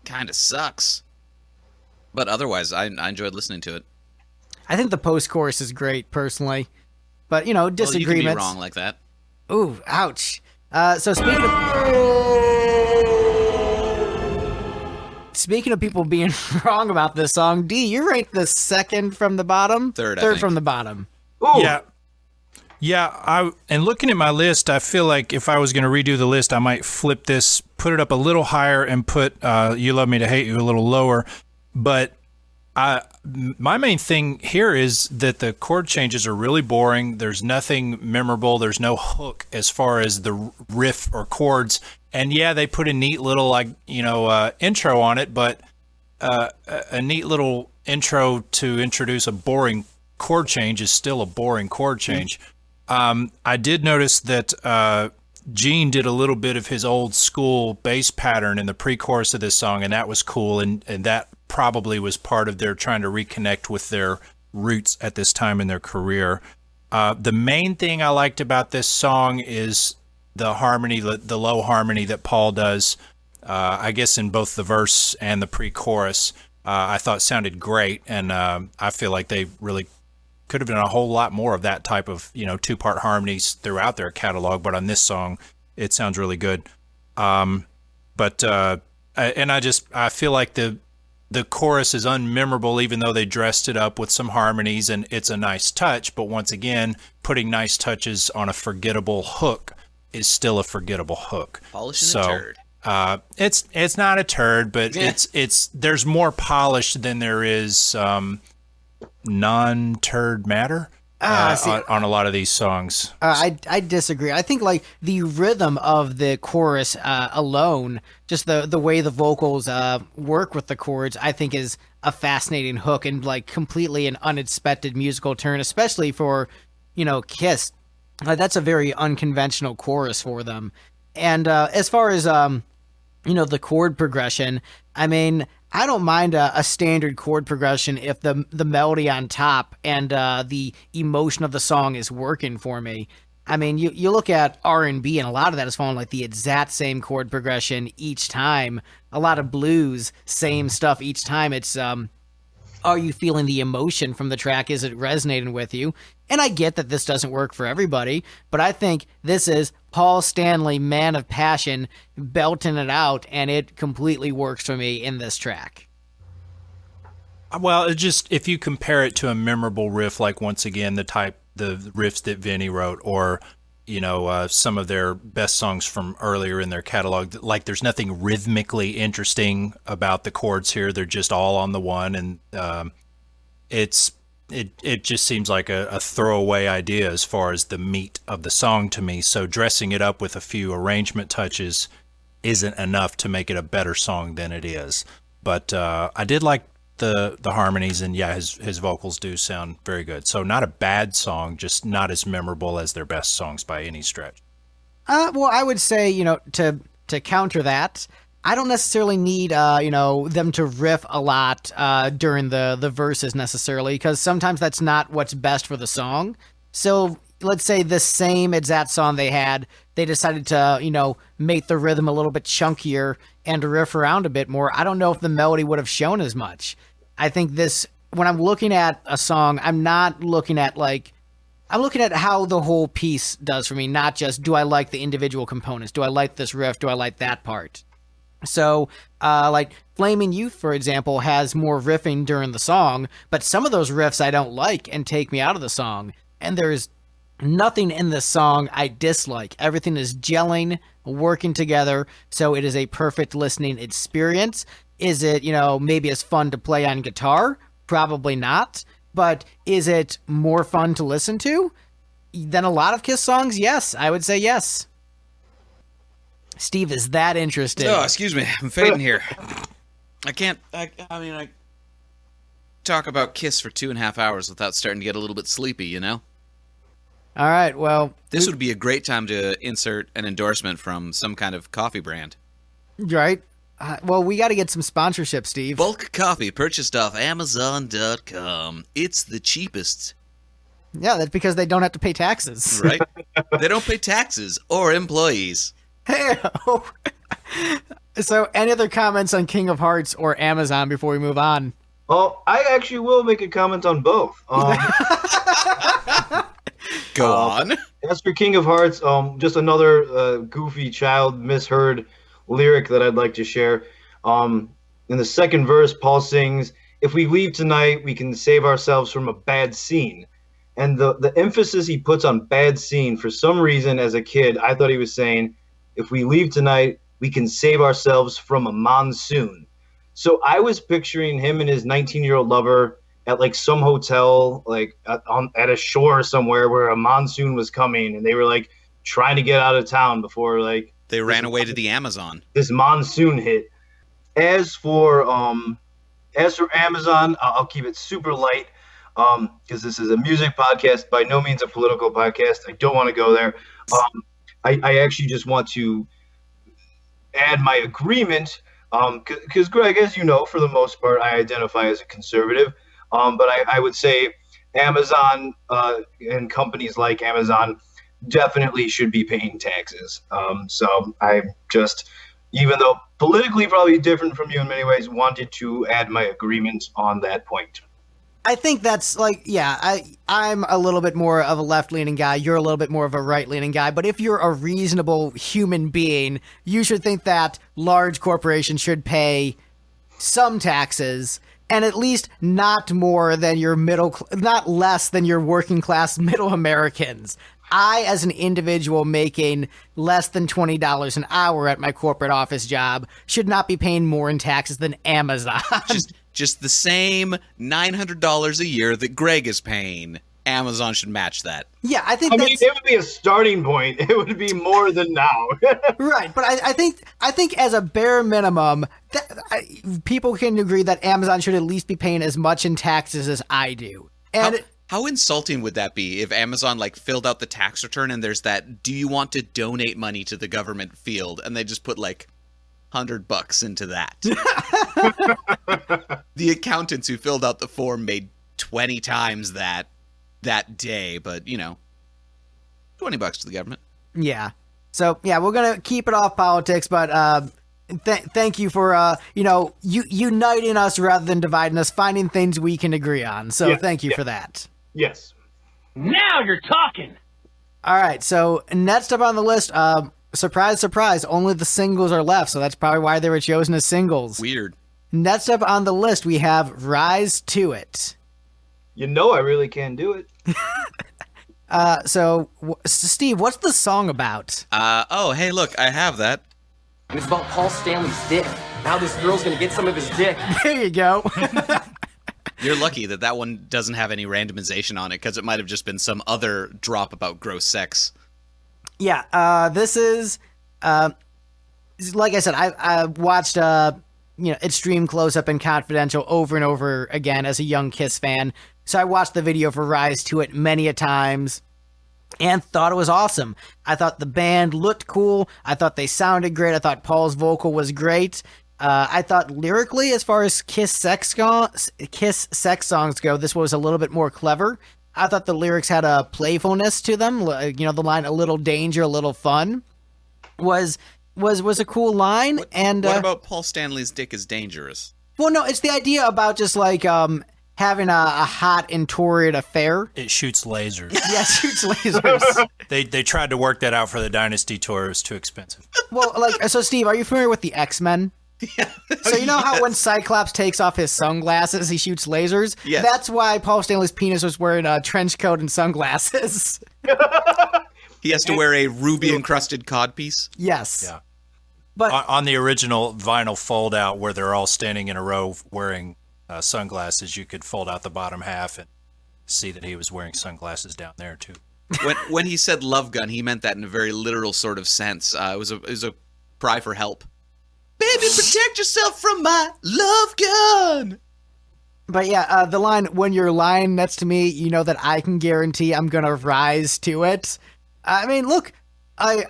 kind of sucks. But otherwise, I enjoyed listening to it. I think the post-chorus is great, personally. But, you know, Well, you can disagreements. be wrong like that. Ooh, ouch. So speaking of people being wrong about this song, Dee, you ranked the second from the bottom? Third, I Third think. from the bottom. Yeah. Yeah, and looking at my list, I feel like if I was going to redo the list, I might flip this, put it up a little higher, and put You Love Me to Hate You a little lower. But my main thing here is that the chord changes are really boring. There's nothing memorable. There's no hook as far as the riff or chords. And yeah, they put a neat little intro on it, but a neat little intro to introduce a boring chord change is still a boring chord change. I did notice that Gene did a little bit of his old school bass pattern in the pre-chorus of this song, and that was cool, and that probably was part of their trying to reconnect with their roots at this time in their career. The main thing I liked about this song is the harmony, the low harmony that Paul does, I guess in both the verse and the pre-chorus. I thought sounded great, and I feel like they really could have done a whole lot more of that type of, two-part harmonies throughout their catalog, but on this song, it sounds really good. I feel like the chorus is unmemorable, even though they dressed it up with some harmonies, and it's a nice touch, but once again, putting nice touches on a forgettable hook is still a forgettable hook. Polishing a turd. It's not a turd, but it's there's more polish than there is non-turd matter on a lot of these songs. I disagree. I think like the rhythm of the chorus alone, just the way the vocals work with the chords, I think is a fascinating hook and like completely an unexpected musical turn, especially for, Kiss. That's a very unconventional chorus for them. And as far as the chord progression, I mean, I don't mind a standard chord progression if the melody on top and the emotion of the song is working for me. I mean, you look at R&B, and a lot of that is following like the exact same chord progression each time. A lot of blues, same stuff each time. It's are you feeling the emotion from the track? Is it resonating with you? And I get that this doesn't work for everybody, but I think this is Paul Stanley, man of passion, belting it out, and it completely works for me in this track. Well, it just, if you compare it to a memorable riff, like once again, the riffs that Vinny wrote, or, some of their best songs from earlier in their catalog, like there's nothing rhythmically interesting about the chords here. They're just all on the one. And it just seems like a throwaway idea as far as the meat of the song to me. So dressing it up with a few arrangement touches isn't enough to make it a better song than it is. But I did like the harmonies, and yeah, his vocals do sound very good. So not a bad song, just not as memorable as their best songs by any stretch. Well, I would say, to counter that, I don't necessarily need, them to riff a lot during the verses necessarily, because sometimes that's not what's best for the song. So let's say the same exact song they decided to, make the rhythm a little bit chunkier and to riff around a bit more. I don't know if the melody would have shown as much. I think when I'm looking at a song, I'm looking at how the whole piece does for me, not just do I like the individual components? Do I like this riff? Do I like that part? So, like Flaming Youth, for example, has more riffing during the song, but some of those riffs I don't like and take me out of the song. And there's nothing in this song I dislike. Everything is gelling, working together, so it is a perfect listening experience. Is it, maybe as fun to play on guitar? Probably not. But is it more fun to listen to than a lot of Kiss songs? Yes, I would say yes. Steve is that interested. Oh, excuse me. I'm fading here. I talk about Kiss for 2.5 hours without starting to get a little bit sleepy, All right, well... This would be a great time to insert an endorsement from some kind of coffee brand. Right. Well, we got to get some sponsorship, Steve. Bulk coffee purchased off Amazon.com. It's the cheapest. Yeah, that's because they don't have to pay taxes. Right? They don't pay taxes or employees. Hey, So, any other comments on King of Hearts or Amazon before we move on? Oh, I actually will make a comment on both. Go on. As for King of Hearts, just another goofy child misheard lyric that I'd like to share. In the second verse, Paul sings, "If we leave tonight, we can save ourselves from a bad scene." And the emphasis he puts on bad scene, for some reason, as a kid, I thought he was saying, if we leave tonight, we can save ourselves from a monsoon. So I was picturing him and his 19-year-old lover at like some hotel, like at a shore somewhere where a monsoon was coming, and they were like trying to get out of town before like They ran away to the Amazon. this monsoon hit. As for Amazon, I'll keep it super light because this is a music podcast, by no means a political podcast. I don't want to go there. I actually just want to add my agreement because Greg, as you know, for the most part, I identify as a conservative. But I would say Amazon and companies like Amazon definitely should be paying taxes. So I just, even though politically probably different from you in many ways, wanted to add my agreement on that point. I think that's like, yeah, I'm a little bit more of a left-leaning guy. You're a little bit more of a right-leaning guy. But if you're a reasonable human being, you should think that large corporations should pay some taxes, and at least not more than your not less than your working class middle Americans. I, as an individual making less than $20 an hour at my corporate office job, should not be paying more in taxes than Amazon. Just the same $900 a year that Greg is paying. Amazon should match that. Yeah, I think I mean, that's it would be a starting point. It would be more than now. right. But I think as a bare minimum, people can agree that Amazon should at least be paying as much in taxes as I do. And How insulting would that be if Amazon like filled out the tax return and there's that "do you want to donate money to the government" field, and they just put like $100 into that. The accountants who filled out the form made 20 times that day, but you know, $20 to the government. Yeah. So yeah, we're gonna keep it off politics, but thank you for uniting us rather than dividing us, finding things we can agree on. So thank you for that. Yes. Now you're talking. All right. So next up on the list, surprise, surprise, only the singles are left. So that's probably why they were chosen as singles. Weird. Next up on the list, we have "Rise to It." You know I really can do it. So Steve, what's the song about? Oh, hey, look, I have that. It's about Paul Stanley's dick. Now this girl's gonna get some of his dick. There you go. You're lucky that one doesn't have any randomization on it, because it might have just been some other drop about gross sex. Yeah, this is, like I said, I watched, it streamed Close Up and Confidential over and over again as a young Kiss fan. So I watched the video for Rise to It many a times and thought it was awesome. I thought the band looked cool. I thought they sounded great. I thought Paul's vocal was great. I thought lyrically, as far as Kiss sex songs go, this was a little bit more clever. I thought the lyrics had a playfulness to them. The line "a little danger, a little fun" was a cool line. What about Paul Stanley's dick is dangerous? Well, no, it's the idea about just like having a hot and torrid affair. It shoots lasers. Yeah, it shoots lasers. They tried to work that out for the Dynasty tour. It was too expensive. Well, so Steve, are you familiar with the X-Men? Yeah. So you know how when Cyclops takes off his sunglasses, he shoots lasers? Yes. That's why Paul Stanley's penis was wearing a trench coat and sunglasses. He has to wear a ruby-encrusted codpiece? Yes. Yeah. But On the original vinyl fold-out where they're all standing in a row wearing sunglasses, you could fold out the bottom half and see that he was wearing sunglasses down there, too. When he said love gun, he meant that in a very literal sort of sense. It was a cry for help. Baby, protect yourself from my love gun. But yeah, the line, "when you're lying next to me, you know that I can guarantee I'm gonna rise to it." I mean, look, I'm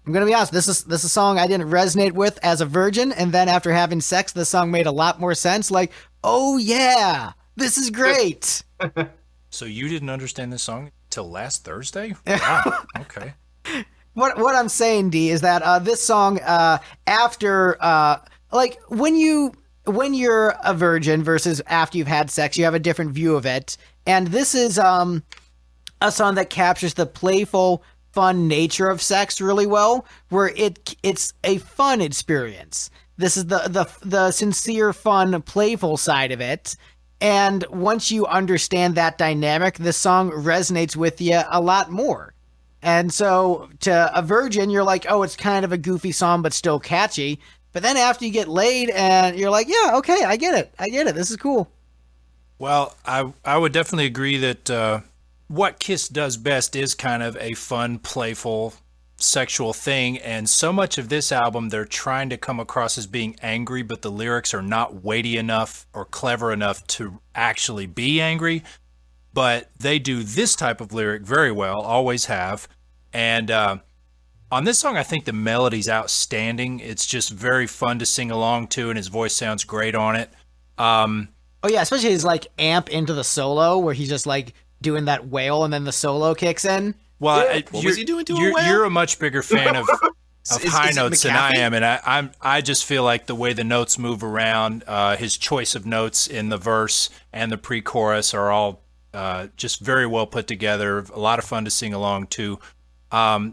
gonna be honest. This is a song I didn't resonate with as a virgin, and then after having sex, the song made a lot more sense. Like, oh yeah, this is great. So you didn't understand this song till last Thursday? Wow. Okay. what I'm saying, D, is that this song, after like when you're a virgin versus after you've had sex, you have a different view of it. And this is a song that captures the playful, fun nature of sex really well, where it's a fun experience. This is the sincere, fun, playful side of it. And once you understand that dynamic, this song resonates with you a lot more. And so to a virgin, you're like, oh, it's kind of a goofy song, but still catchy. But then after you get laid and you're like, yeah, okay, I get it. This is cool. Well, I would definitely agree that what Kiss does best is kind of a fun, playful, sexual thing. And so much of this album, they're trying to come across as being angry, but the lyrics are not weighty enough or clever enough to actually be angry. But they do this type of lyric very well, always have. And on this song, I think the melody's outstanding. It's just very fun to sing along to, and his voice sounds great on it. Oh yeah, especially his like amp into the solo where he's just like doing that wail and then the solo kicks in. Well, What was he doing to a you're, whale? you're a much bigger fan of high is it notes than I McAfee? am, and I just feel like the way the notes move around, his choice of notes in the verse and the pre-chorus are all just very well put together. A lot of fun to sing along to.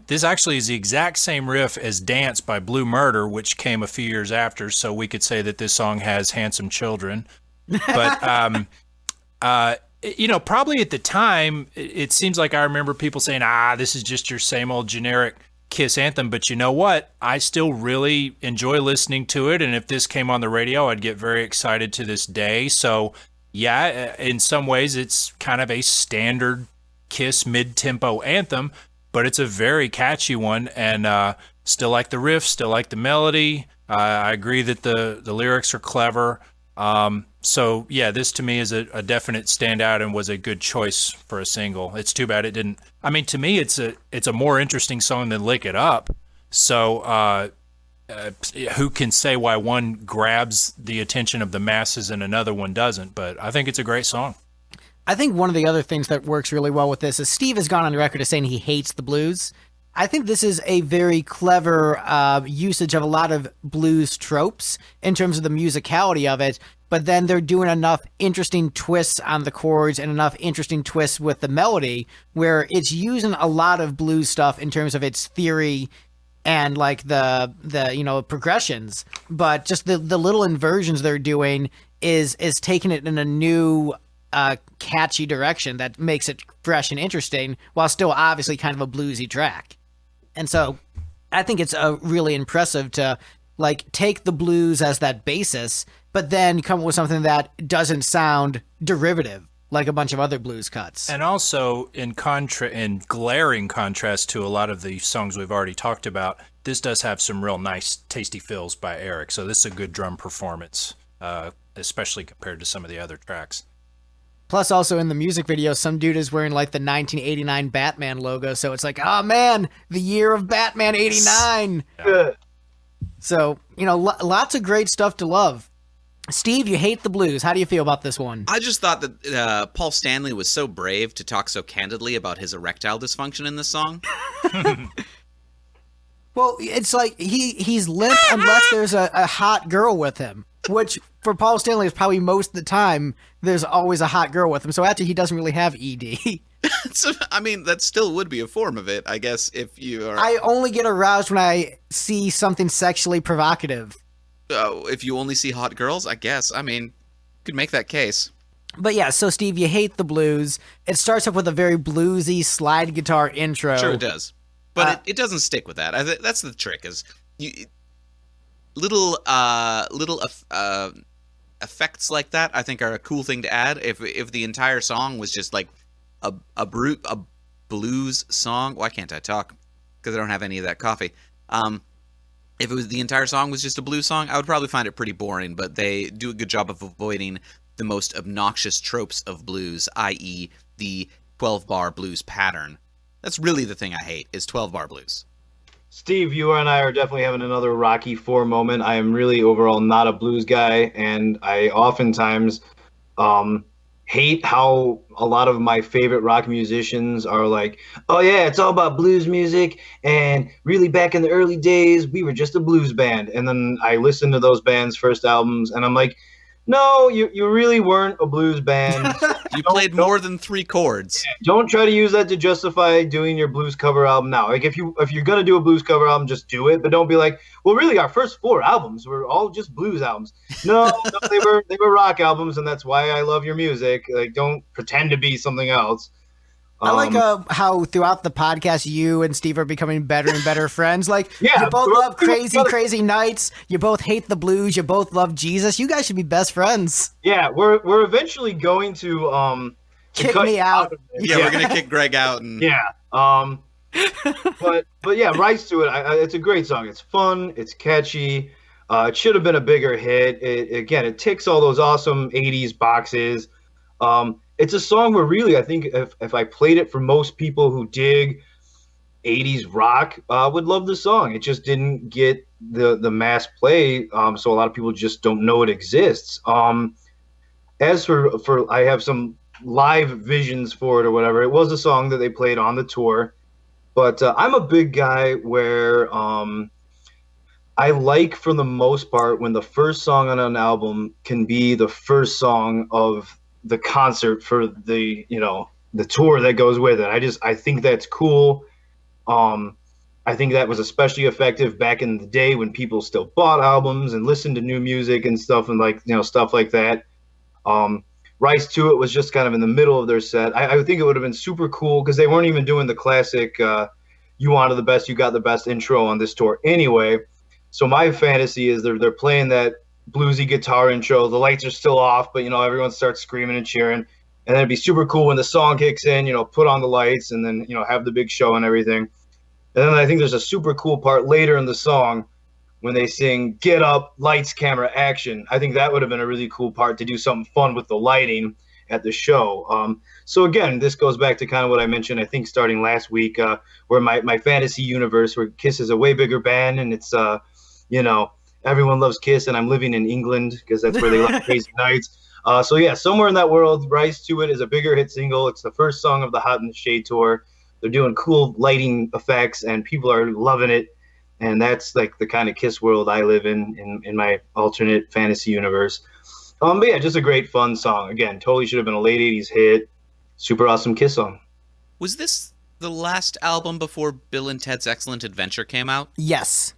This actually is the exact same riff as Dance by Blue Murder, which came a few years after, so we could say that this song has handsome children. But, probably at the time, it seems like I remember people saying, this is just your same old generic Kiss anthem. But you know what? I still really enjoy listening to it, and if this came on the radio, I'd get very excited to this day. So, yeah, in some ways, it's kind of a standard Kiss mid-tempo anthem, but it's a very catchy one, and still like the riff, still like the melody. I agree that the lyrics are clever. So yeah, this to me is a definite standout and was a good choice for a single. It's too bad it didn't. I mean, to me, it's a more interesting song than Lick It Up. So who can say why one grabs the attention of the masses and another one doesn't? But I think it's a great song. I think one of the other things that works really well with this is Steve has gone on the record as saying he hates the blues. I think this is a very clever usage of a lot of blues tropes in terms of the musicality of it, but then they're doing enough interesting twists on the chords and enough interesting twists with the melody where it's using a lot of blues stuff in terms of its theory and like the progressions, but just the little inversions they're doing is taking it in a new catchy direction that makes it fresh and interesting while still obviously kind of a bluesy track. And so I think it's really impressive to like take the blues as that basis, but then come up with something that doesn't sound derivative like a bunch of other blues cuts. And also in glaring contrast to a lot of the songs we've already talked about, this does have some real nice tasty fills by Eric. So this is a good drum performance, especially compared to some of the other tracks. Plus, also in the music video, some dude is wearing like the 1989 Batman logo. So it's like, oh man, the year of Batman 89. Yeah. So, lots of great stuff to love. Steve, you hate the blues. How do you feel about this one? I just thought that Paul Stanley was so brave to talk so candidly about his erectile dysfunction in this song. Well, it's like he's limp unless there's a hot girl with him, which for Paul Stanley is probably most of the time there's always a hot girl with him. So actually he doesn't really have ED. So, I mean, that still would be a form of it, I guess, if you are... I only get aroused when I see something sexually provocative. If you only see hot girls, I guess. I mean, could make that case. But yeah, so Steve, you hate the blues. It starts off with a very bluesy slide guitar intro. Sure it does. But it doesn't stick with that. That's the trick, is little effects like that, I think, are a cool thing to add. If the entire song was just like a blues song, why can't I talk? Because I don't have any of that coffee. If it was the entire song was just a blues song, I would probably find it pretty boring. But they do a good job of avoiding the most obnoxious tropes of blues, i.e., the 12-bar blues pattern. That's really the thing I hate, is 12-bar blues. Steve, you and I are definitely having another Rocky IV moment. I am really overall not a blues guy, and I oftentimes hate how a lot of my favorite rock musicians are like, oh yeah, it's all about blues music, and really back in the early days we were just a blues band. And then I listen to those bands' first albums and I'm like, no, you really weren't a blues band. You played more than 3 chords. Don't try to use that to justify doing your blues cover album now. Like if you're gonna do a blues cover album, just do it. But don't be like, well, really, our first 4 albums were all just blues albums. No, they were rock albums, and that's why I love your music. Like, don't pretend to be something else. I like how throughout the podcast, you and Steve are becoming better and better friends. Like, Yeah, you both love we're- crazy nights. You both hate the blues. You both love Jesus. You guys should be best friends. Yeah, we're eventually going to Kick cut me you out. of this. Yeah, we're gonna kick Greg out. And Yeah. But yeah, Rise to It. It's a great song. It's fun. It's catchy. It should have been a bigger hit. It ticks all those awesome '80s boxes. It's a song where really I think if I played it for most people who dig '80s rock, would love the song. It just didn't get the mass play, so a lot of people just don't know it exists. As for I have some live visions for it or whatever. It was a song that they played on the tour, but I'm a big guy where I like, for the most part, when the first song on an album can be the first song of the concert for the tour that goes with it. I think that's cool. I think that was especially effective back in the day when people still bought albums and listened to new music and stuff, and stuff like that. Rise to It was just kind of in the middle of their set. I think it would have been super cool because they weren't even doing the classic "You Wanted the Best, You Got the Best" intro on this tour anyway. So my fantasy is they're playing that bluesy guitar intro. The lights are still off, but everyone starts screaming and cheering, and then it'd be super cool when the song kicks in. Put on the lights and then have the big show and everything. And then I think there's a super cool part later in the song when they sing "Get Up, Lights, Camera, Action." I think that would have been a really cool part to do something fun with the lighting at the show. So again, this goes back to kind of what I mentioned, I think, starting last week, where my fantasy universe, where Kiss is a way bigger band, and it's everyone loves Kiss, and I'm living in England because that's where they love Crazy Nights. So yeah, somewhere in that world, Rise to It is a bigger hit single. It's the first song of the Hot in the Shade tour. They're doing cool lighting effects, and people are loving it. And that's like the kind of Kiss world I live in my alternate fantasy universe. But yeah, just a great fun song. Again, totally should have been a late '80s hit. Super awesome Kiss song. Was this the last album before Bill and Ted's Excellent Adventure came out? Yes.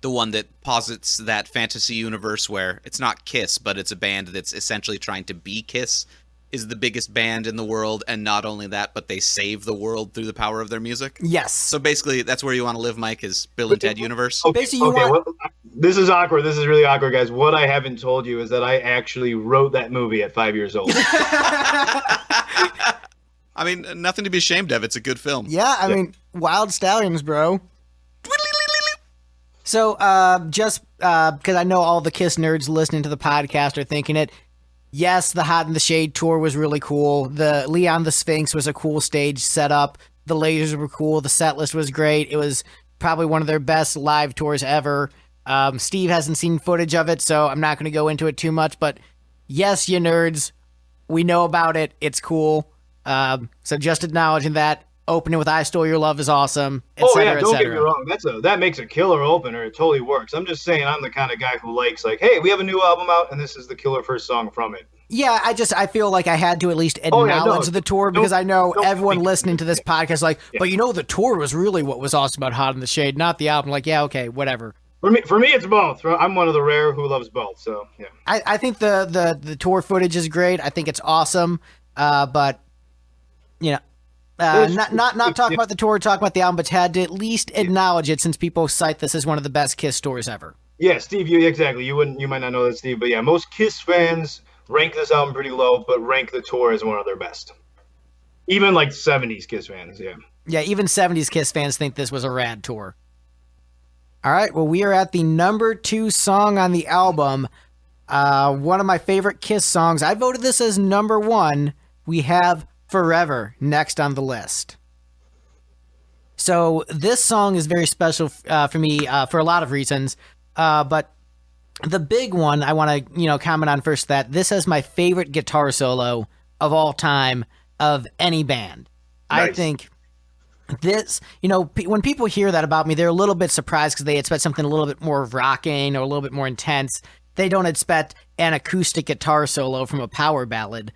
The one that posits that fantasy universe where it's not Kiss, but it's a band that's essentially trying to be Kiss, is the biggest band in the world, and not only that, but they save the world through the power of their music? Yes. So basically, that's where you want to live, Mike, is Bill and Ted universe? Basically, this is awkward. This is really awkward, guys. What I haven't told you is that I actually wrote that movie at 5 years old. I mean, nothing to be ashamed of. It's a good film. Yeah, I mean, Wild Stallions, bro. So, just because I know all the Kiss nerds listening to the podcast are thinking it, yes, the Hot in the Shade tour was really cool. The Leon the Sphinx was a cool stage setup. The lasers were cool. The set list was great. It was probably one of their best live tours ever. Steve hasn't seen footage of it, so I'm not going to go into it too much. But yes, you nerds, we know about it. It's cool. So just acknowledging that. Opening with "I Stole Your Love" is awesome. Don't get me wrong. That makes a killer opener. It totally works. I'm just saying I'm the kind of guy who likes, like, hey, we have a new album out, and this is the killer first song from it. Yeah, I feel like I had to at least acknowledge the tour because I know everyone listening to this podcast is like, but the tour was really what was awesome about Hot in the Shade, not the album. Like, yeah, okay, whatever. For me, it's both. I'm one of the rare who loves both. So yeah, I think the tour footage is great. I think it's awesome. But not talk about the tour, talk about the album, but had to at least acknowledge it since people cite this as one of the best Kiss tours ever. Yeah, Steve, exactly. You might not know that, Steve, but yeah, most Kiss fans rank this album pretty low, but rank the tour as one of their best. Even like 70s Kiss fans, yeah. Yeah, even 70s Kiss fans think this was a rad tour. All right, well, we are at the number 2 song on the album. One of my favorite Kiss songs. I voted this as number 1. We have "Forever" next on the list. So this song is very special for me for a lot of reasons. But the big one I want to comment on first, that this has my favorite guitar solo of all time of any band. I Nice. think this, when people hear that about me, they're a little bit surprised because they expect something a little bit more rocking or a little bit more intense. They don't expect an acoustic guitar solo from a power ballad.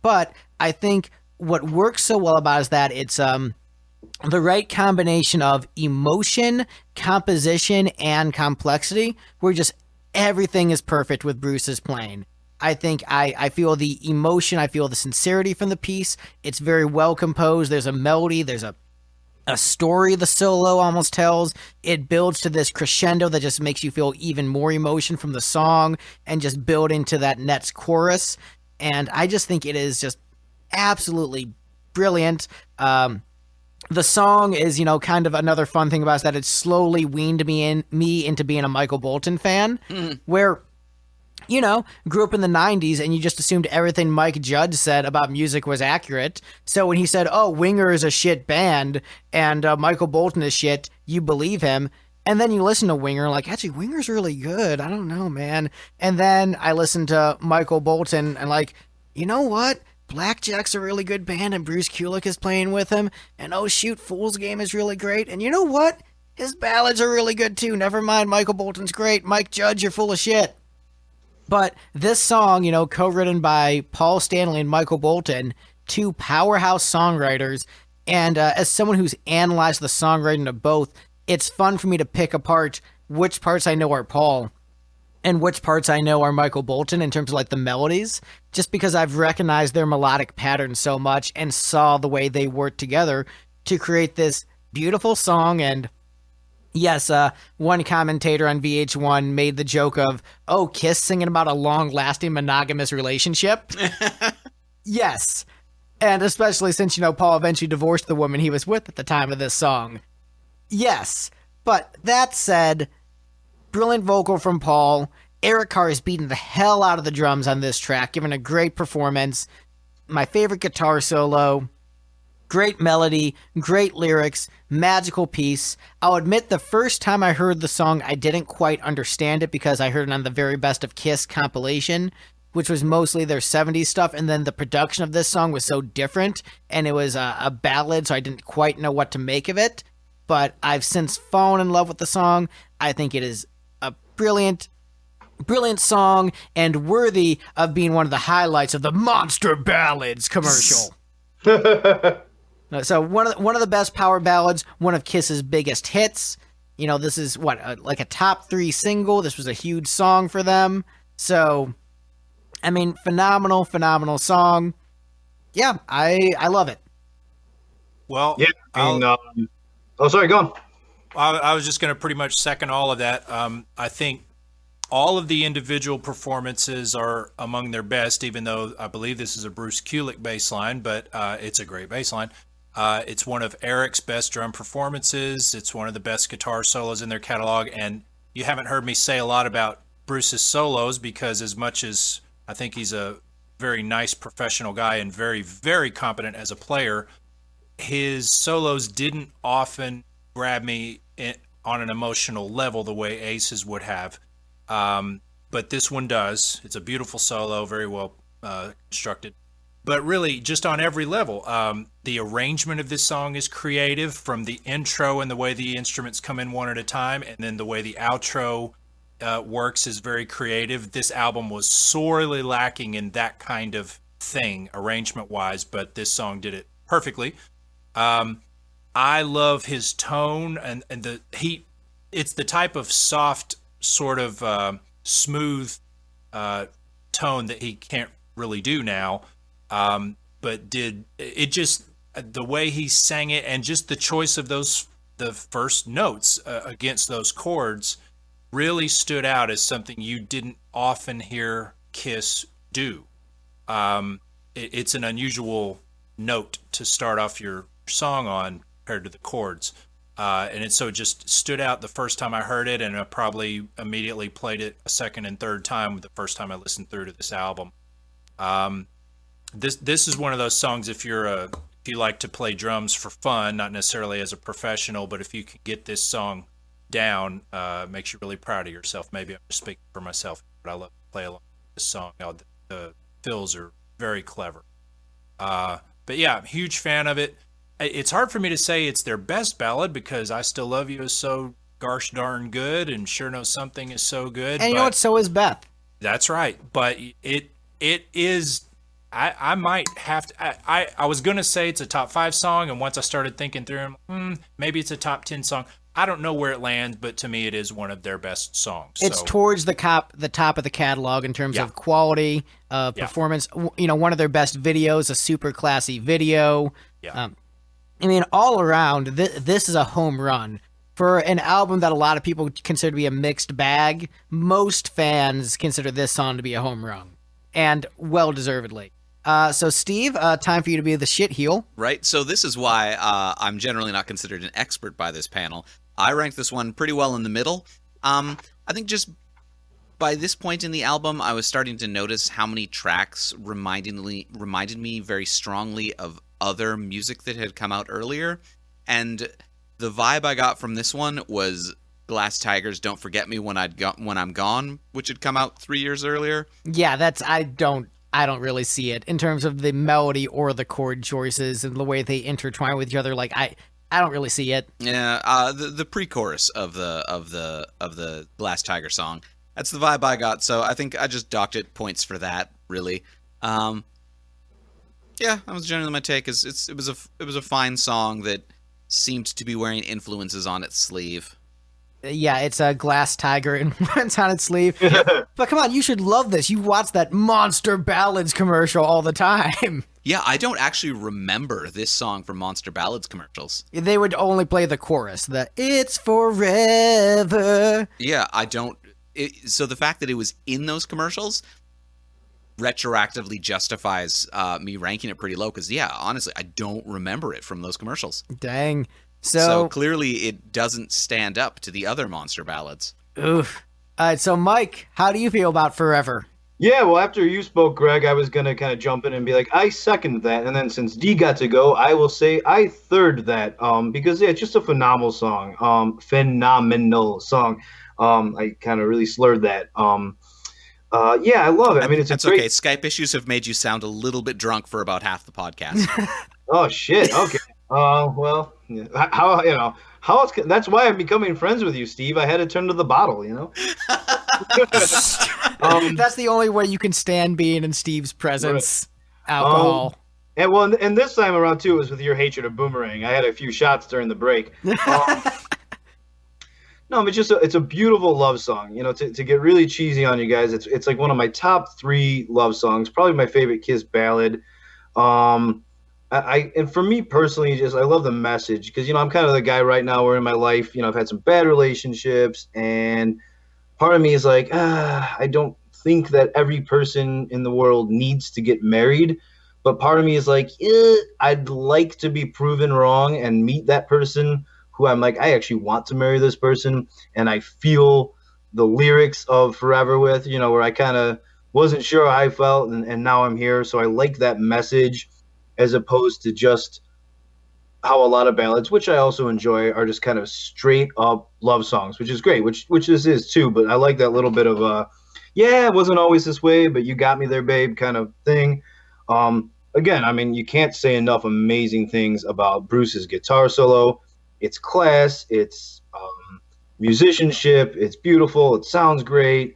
But I think what works so well about it is that it's the right combination of emotion, composition, and complexity, where just everything is perfect with Bruce's playing. I think I feel the emotion, I feel the sincerity from the piece. It's very well composed. There's a melody, there's a story the solo almost tells. It builds to this crescendo that just makes you feel even more emotion from the song and just build into that next chorus. And I just think it is just absolutely brilliant. The song is, kind of another fun thing about it is that it slowly weaned me into being a Michael Bolton fan, where grew up in the 90s and you just assumed everything Mike Judge said about music was accurate. So when he said, oh, Winger is a shit band and Michael Bolton is shit, you believe him. And then you listen to Winger, like, actually, Winger's really good. I don't know, man. And then I listened to Michael Bolton and like, you know what? Blackjack's a really good band and Bruce Kulick is playing with him. And oh, shoot, Fool's Game is really great. And you know what? His ballads are really good too. Never mind, Michael Bolton's great. Mike Judge, you're full of shit. But this song, co-written by Paul Stanley and Michael Bolton, two powerhouse songwriters, and as someone who's analyzed the songwriting of both, it's fun for me to pick apart which parts I know are Paul and which parts I know are Michael Bolton in terms of like the melodies, just because I've recognized their melodic patterns so much and saw the way they worked together to create this beautiful song. And yes, one commentator on VH1 made the joke of, oh, Kiss singing about a long-lasting monogamous relationship. Yes. And especially since, Paul eventually divorced the woman he was with at the time of this song. Yes. But that said, brilliant vocal from Paul. Eric Carr is beating the hell out of the drums on this track, giving a great performance. My favorite guitar solo. Great melody, great lyrics, magical piece. I'll admit the first time I heard the song, I didn't quite understand it because I heard it on the Very Best of Kiss compilation, which was mostly their 70s stuff, and then the production of this song was so different, and it was a ballad, so I didn't quite know what to make of it. But I've since fallen in love with the song. I think it is a brilliant song and worthy of being one of the highlights of the Monster Ballads commercial. So one of the best power ballads, one of Kiss's biggest hits. This is like a top 3 single. This was a huge song for them. So, I mean, phenomenal song. Yeah, I love it. Well, Yeah. Sorry, go on. I was just going to pretty much second all of that. I think all of the individual performances are among their best, even though I believe this is a Bruce Kulick bass line, but it's a great bass line. It's one of Eric's best drum performances. It's one of the best guitar solos in their catalog. And you haven't heard me say a lot about Bruce's solos because as much as I think he's a very nice professional guy and very, very competent as a player, his solos didn't often grab me on an emotional level the way Ace's would have. But this one does. It's a beautiful solo, very well constructed. But really, just on every level, the arrangement of this song is creative, from the intro and the way the instruments come in one at a time, and then the way the outro works is very creative. This album was sorely lacking in that kind of thing, arrangement-wise, but this song did it perfectly. I love his tone, and it's the type of soft, sort of smooth tone that he can't really do now. But the way he sang it and just the choice of the first notes against those chords really stood out as something you didn't often hear Kiss do. It's an unusual note to start off your song on compared to the chords. And it so just stood out the first time I heard it, and I probably immediately played it a second and third time the first time I listened through to this album. This is one of those songs, if you like to play drums for fun, not necessarily as a professional, but if you can get this song down, makes you really proud of yourself. Maybe I'm just speaking for myself, but I love to play along with this song. The fills are very clever. But yeah, I'm a huge fan of it. It's hard for me to say it's their best ballad because I Still Love You is so gosh darn good, and Sure Know Something is so good. And you know what? So is Beth. That's right. But it is. I might have to. I was gonna say it's a top 5 song, and once I started thinking through them, maybe it's a top 10 song. I don't know where it lands, but to me, it is one of their best songs. It's towards the top of the catalog in terms of quality, performance. You know, one of their best videos, a super classy video. Yeah. I mean, all around, this is a home run. For an album that a lot of people consider to be a mixed bag, most fans consider this song to be a home run. And well-deservedly. So, Steve, time for you to be the shit heel. Right. So this is why I'm generally not considered an expert by this panel. I ranked this one pretty well in the middle. I think just by this point in the album, I was starting to notice how many tracks reminded me very strongly of other music that had come out earlier. And the vibe I got from this one was Glass Tiger's Don't Forget Me When I'm Gone, which had come out 3 years earlier. Yeah, I don't really see it in terms of the melody or the chord choices and the way they intertwine with each other. Like I don't really see it. Yeah, the pre-chorus of the Glass Tiger song. That's the vibe I got. So I think I just docked it points for that. Really. Yeah, that was generally my take. It was a fine song that seemed to be wearing influences on its sleeve. Yeah, it's a Glass Tiger and it's on its sleeve. But come on, you should love this. You watch that Monster Ballads commercial all the time. Yeah, I don't actually remember this song from Monster Ballads commercials. They would only play the chorus, the "It's Forever." Yeah, I don't. So the fact that it was in those commercials retroactively justifies me ranking it pretty low because, yeah, honestly, I don't remember it from those commercials. Dang. So clearly it doesn't stand up to the other Monster Ballads. Oof. All right, so Mike, how do you feel about Forever? Yeah, well, after you spoke, Greg, I was going to kind of jump in and be like, I second that. And then since Dee got to go, I will say I third that because, yeah, it's just a phenomenal song. Phenomenal song. I kind of really slurred that. Yeah, I love it. I mean, it's okay. Skype issues have made you sound a little bit drunk for about half the podcast. Oh, shit. Okay. Well, how else that's why I'm becoming friends with you, Steve. I had to turn to the bottle, you know? That's the only way you can stand being in Steve's presence. Right. Alcohol. And this time around, too, was with your hatred of Boomerang. I had a few shots during the break. No, but it's a beautiful love song. You know, to get really cheesy on you guys, it's like one of my top 3 love songs, probably my favorite Kiss ballad. And for me personally, I love the message because, you know, I'm kind of the guy right now where in my life, you know, I've had some bad relationships and part of me is like, I don't think that every person in the world needs to get married. But part of me is like, I'd like to be proven wrong and meet that person who I'm like, I actually want to marry this person. And I feel the lyrics of Forever with, you know, where I kind of wasn't sure how I felt and now I'm here. So I like that message as opposed to just how a lot of ballads, which I also enjoy, are just kind of straight up love songs, which is great, which this is too. But I like that little bit of yeah, it wasn't always this way, but you got me there, babe, kind of thing. Again, I mean, you can't say enough amazing things about Bruce's guitar solo. It's class, it's musicianship, it's beautiful, it sounds great.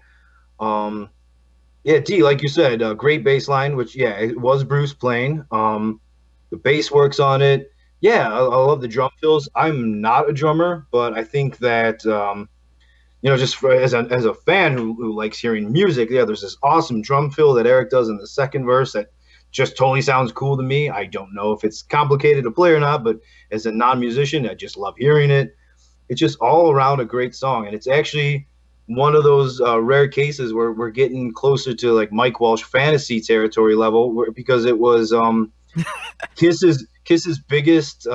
Yeah, Dee, like you said, great bass line, which, yeah, it was Bruce playing. The bass works on it. Yeah, I love the drum fills. I'm not a drummer, but I think that, you know, just as a fan who likes hearing music, yeah, there's this awesome drum fill that Eric does in the second verse that just totally sounds cool to me. I don't know if it's complicated to play or not, but as a non-musician, I just love hearing it. It's just all around a great song, and it's actually one of those rare cases where we're getting closer to like Mike Walsh fantasy territory level, because it was Kiss's biggest,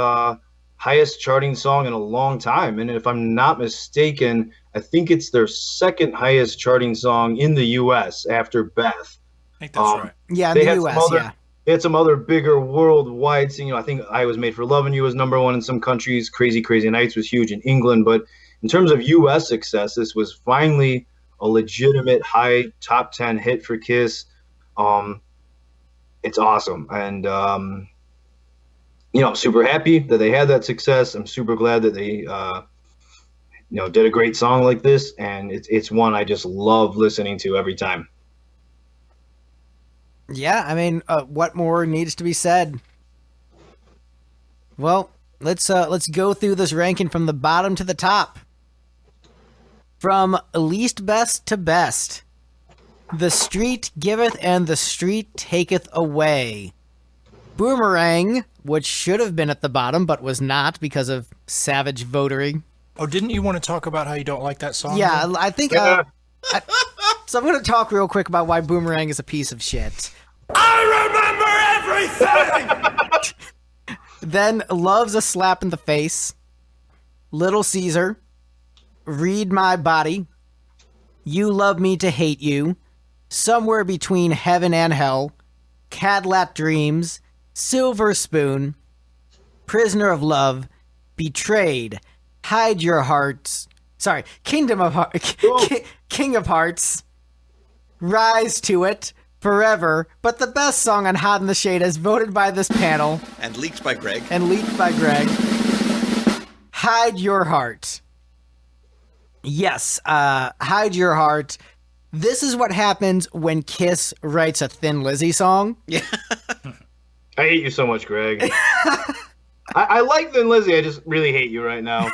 highest charting song in a long time. And if I'm not mistaken, I think it's their second highest charting song in the U.S. after Beth. I think that's right. Yeah, in the U.S., yeah. They had some other bigger worldwide, you know, I think I Was Made for Loving You was #1 in some countries. Crazy Crazy Nights was huge in England. But in terms of U.S. success, this was finally a legitimate high top 10 hit for Kiss. it's awesome. And, I'm super happy that they had that success. I'm super glad that they, did a great song like this. And it's one I just love listening to every time. Yeah, I mean, what more needs to be said? Well, let's go through this ranking from the bottom to the top. From least best to best. The street giveth and the street taketh away. Boomerang, which should have been at the bottom but was not because of savage voting. Oh, didn't you want to talk about how you don't like that song? Yeah, I think. So I'm going to talk real quick about why Boomerang is a piece of shit. I remember everything! Then Love's a Slap in the Face. Little Caesar. Read My Body. You Love Me to Hate You. Somewhere Between Heaven and Hell. Cadillac Dreams. Silver Spoon. Prisoner of Love. Betrayed. Hide Your Hearts. Sorry, Kingdom of Hearts. King of Hearts. Rise to It. Forever. But the best song on Hot in the Shade as voted by this panel. And leaked by Greg. Hide Your Heart. Yes, Hide Your Heart. This is what happens when Kiss writes a Thin Lizzy song. Yeah. I hate you so much, Greg. I like Thin Lizzy. I just really hate you right now.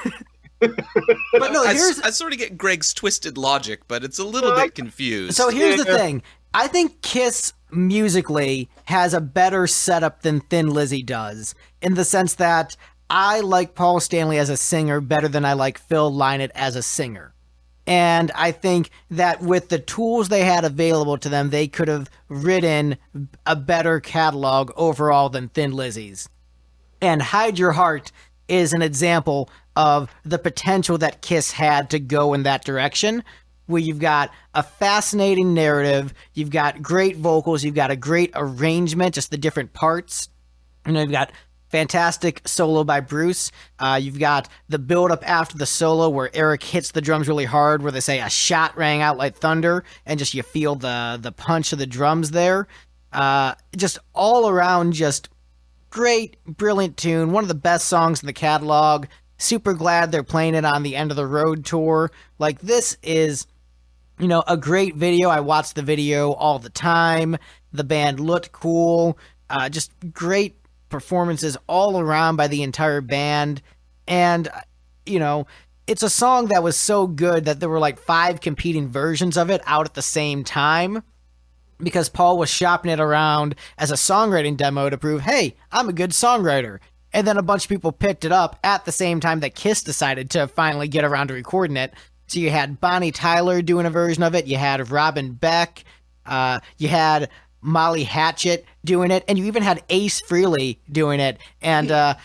But no, I sort of get Greg's twisted logic, but it's a little bit confused. So here's the thing. I think Kiss musically has a better setup than Thin Lizzy does, in the sense that I like Paul Stanley as a singer better than I like Phil Lynott as a singer. And I think that with the tools they had available to them, they could have written a better catalog overall than Thin Lizzy's. And Hide Your Heart is an example of the potential that Kiss had to go in that direction, where you've got a fascinating narrative, you've got great vocals, you've got a great arrangement, just the different parts. You've got fantastic solo by Bruce. You've got the build-up after the solo where Eric hits the drums really hard, where they say a shot rang out like thunder, and just you feel the punch of the drums there. Just all around, just great, brilliant tune. One of the best songs in the catalog. Super glad they're playing it on the End of the Road tour. Like, this is, a great video. I watch the video all the time. The band looked cool. Just great performances all around by the entire band. And, it's a song that was so good that there were like 5 competing versions of it out at the same time, because Paul was shopping it around as a songwriting demo to prove, hey, I'm a good songwriter. And then a bunch of people picked it up at the same time that Kiss decided to finally get around to recording it. So you had Bonnie Tyler doing a version of it. You had Robin Beck. You had Molly Hatchet doing it. And you even had Ace Frehley doing it. And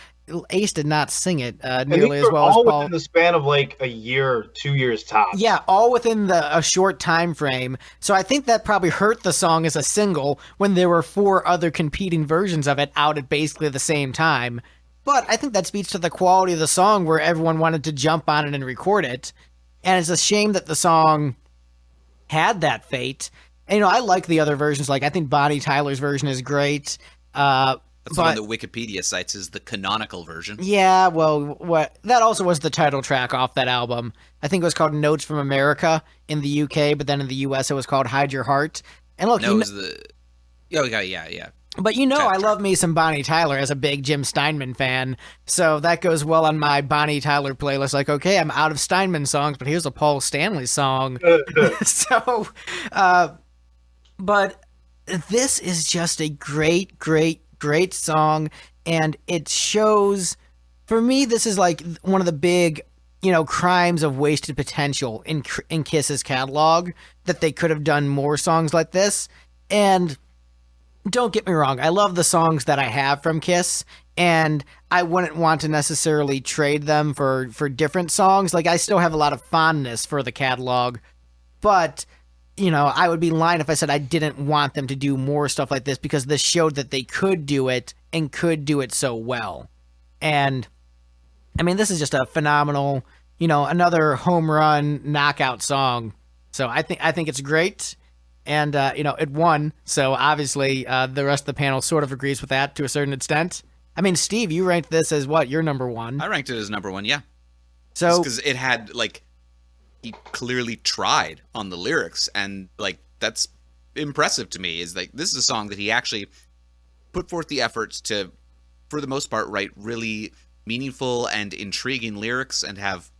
Ace did not sing it nearly as well as Paul. All within the span of like a year, 2 years tops. Yeah, all within a short time frame. So I think that probably hurt the song as a single when there were 4 other competing versions of it out at basically the same time. But I think that speaks to the quality of the song, where everyone wanted to jump on it and record it. And it's a shame that the song had that fate. And, I like the other versions. Like, I think Bonnie Tyler's version is great. That's the one that Wikipedia cites as the canonical version. Yeah, well, that also was the title track off that album. I think it was called Notes from America in the UK, but then in the US it was called Hide Your Heart. And look, no, it was the... Oh, yeah. But I love me some Bonnie Tyler as a big Jim Steinman fan, so that goes well on my Bonnie Tyler playlist. Like, okay, I'm out of Steinman songs, but here's a Paul Stanley song. But this is just a great, great, great song, and it shows, for me, this is like one of the big, crimes of wasted potential in Kiss's catalog, that they could have done more songs like this. And don't get me wrong, I love the songs that I have from Kiss, and I wouldn't want to necessarily trade them for different songs. Like, I still have a lot of fondness for the catalog, but, I would be lying if I said I didn't want them to do more stuff like this, because this showed that they could do it and could do it so well. And, I mean, this is just a phenomenal, another home run knockout song. So I think it's great. and it won. So obviously, the rest of the panel sort of agrees with that to a certain extent. I mean, Steve, you ranked this as what? Your number one. I ranked it as number one, yeah. So because it had he clearly tried on the lyrics, and that's impressive to me. Is this is a song that he actually put forth the efforts to, for the most part, write really meaningful and intriguing lyrics, and have,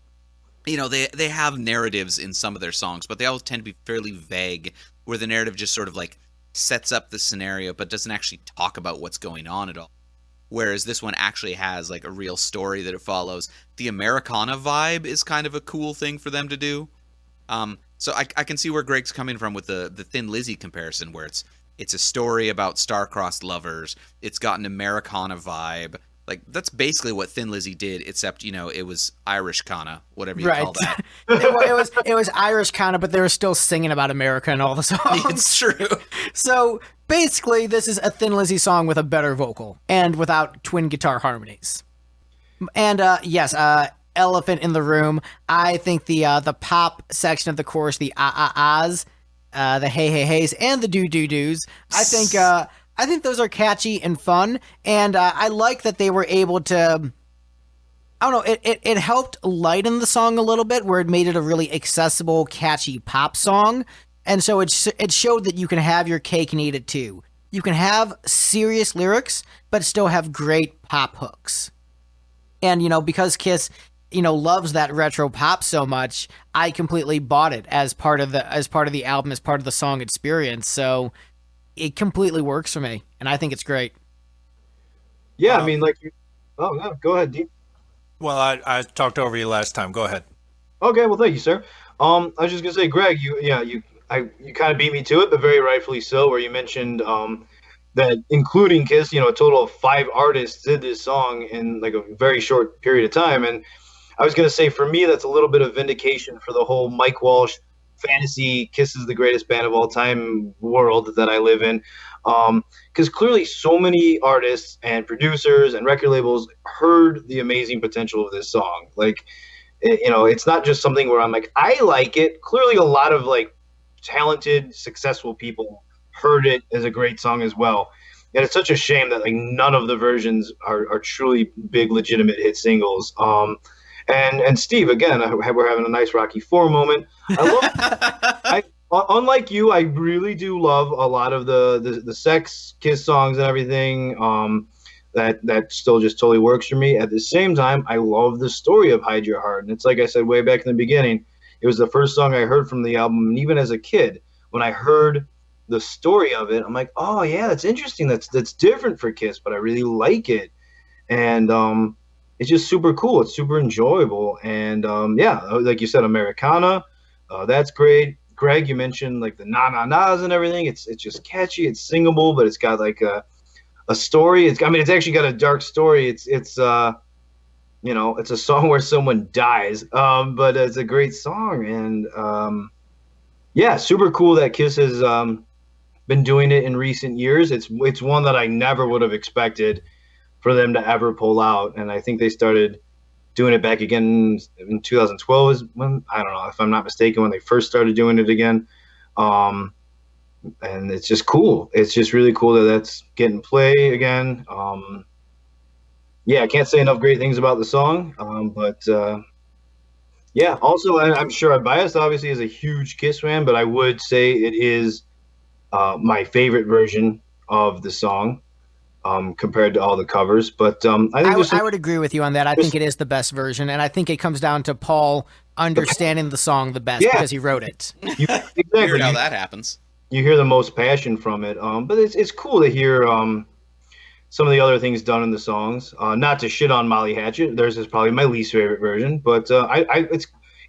they have narratives in some of their songs, but they all tend to be fairly vague, where the narrative just sort of sets up the scenario but doesn't actually talk about what's going on at all. Whereas this one actually has a real story that it follows. The Americana vibe is kind of a cool thing for them to do. So I can see where Greg's coming from with the Thin Lizzy comparison, where it's a story about star-crossed lovers. It's got an Americana vibe. That's basically what Thin Lizzy did, except it was Irish Kana, whatever you call that. it was Irish Kana, but they were still singing about America in all the songs. It's true. So basically, this is a Thin Lizzy song with a better vocal and without twin guitar harmonies. And yes, Elephant in the Room. I think the pop section of the chorus, the ahs, the hey hey heys, and the do do do's. I think those are catchy and fun, and I like that they were able to. I don't know. It helped lighten the song a little bit, where it made it a really accessible, catchy pop song. And so it showed that you can have your cake and eat it too. You can have serious lyrics, but still have great pop hooks. And, because Kiss, loves that retro pop so much, I completely bought it as part of the album, as part of the song experience. So it completely works for me, and I think it's great. Yeah, I mean, oh, no, go ahead, Dee. Well, I talked over you last time. Go ahead. Okay, well, thank you, sir. I was just gonna say, Greg, you kind of beat me to it, but very rightfully so. Where you mentioned that, including Kiss, a total of 5 artists did this song in a very short period of time. And I was gonna say, for me, that's a little bit of vindication for the whole Mike Walsh fantasy Kiss is the greatest band of all time world that I live in. Because clearly so many artists and producers and record labels heard the amazing potential of this song. It's not just something where I'm I like it. Clearly a lot of talented, successful people heard it as a great song as well. And it's such a shame that none of the versions are truly big, legitimate hit singles. And Steve, again, we're having a nice Rocky IV moment. Unlike you, I really do love a lot of the sex Kiss songs and everything. That still just totally works for me. At the same time, I love the story of Hide Your Heart. And it's like I said way back in the beginning, it was the first song I heard from the album. And even as a kid, when I heard the story of it, I'm like, oh yeah, that's interesting. That's different for Kiss, but I really like it. And it's just super cool. It's super enjoyable. And yeah, like you said, Americana, that's great. Greg, you mentioned the na-na-nas and everything. It's just catchy. It's singable, but it's got a story. It's actually got a dark story. It's it's a song where someone dies, but it's a great song. And yeah, super cool that Kiss has been doing it in recent years. It's one that I never would have expected for them to ever pull out. And I think they started doing it back again in 2012 is when, I don't know if I'm not mistaken, when they first started doing it again. And it's just cool. It's just really cool that that's getting play again. Yeah, I can't say enough great things about the song. But yeah, also, I'm sure I'm biased, obviously, as a huge Kiss fan, but I would say it is my favorite version of the song. Compared to all the covers, but I would agree with you on that. I think it is the best version, and I think it comes down to Paul understanding the song the best because he wrote it. Exactly. Weird how that happens. You hear the most passion from it, but it's cool to hear some of the other things done in the songs. Not to shit on Molly Hatchet, theirs is probably my least favorite version, but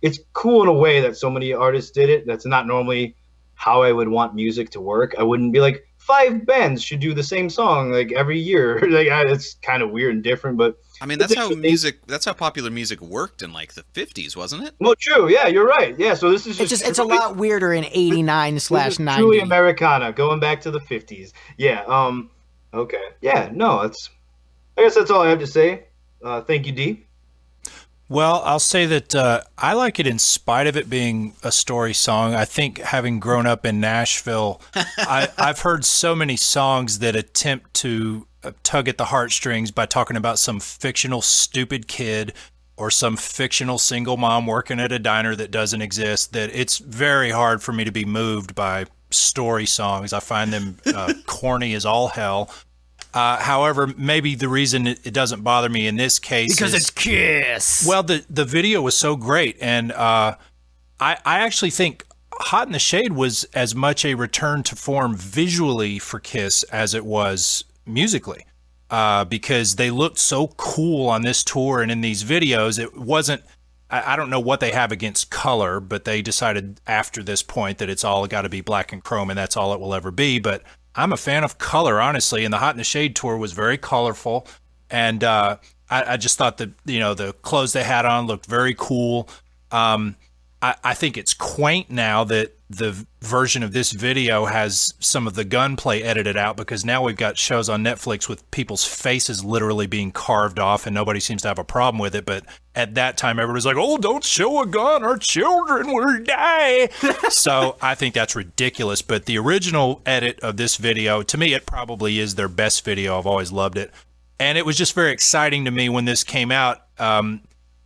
it's cool in a way that so many artists did it. That's not normally how I would want music to work. I wouldn't be like, 5 bands should do the same song every year. It's kind of weird and different, but I mean that's how popular music worked in the 50s, wasn't it? Well, true. Yeah, you're right. Yeah, so this is it's a lot weirder in 89/90. Truly Americana, going back to the 50s. Yeah. Okay. Yeah. No, I guess that's all I have to say. Thank you, Dee. Well, I'll say that I like it in spite of it being a story song. I think having grown up in Nashville, I've heard so many songs that attempt to tug at the heartstrings by talking about some fictional stupid kid or some fictional single mom working at a diner that doesn't exist, that it's very hard for me to be moved by story songs. I find them corny as all hell. However, maybe the reason it doesn't bother me in this case Because is, it's Kiss. well, the video was so great, and I actually think Hot in the Shade was as much a return to form visually for Kiss as it was musically, because they looked so cool on this tour and in these videos. It wasn't, I don't know what they have against color, but they decided after this point that it's all got to be black and chrome, and that's all it will ever be. But I'm a fan of color, honestly, and the Hot in the Shade tour was very colorful, and I just thought that, you know, the clothes they had on looked very cool. I think it's quaint now that the version of this video has some of the gunplay edited out, because now we've got shows on Netflix with people's faces literally being carved off, and nobody seems to have a problem with it. But at that time, everybody's like, "Oh, don't show a gun, our children will die." So I think that's ridiculous. But the original edit of this video, to me, it probably is their best video. I've always loved it. And it was just very exciting to me when this came out.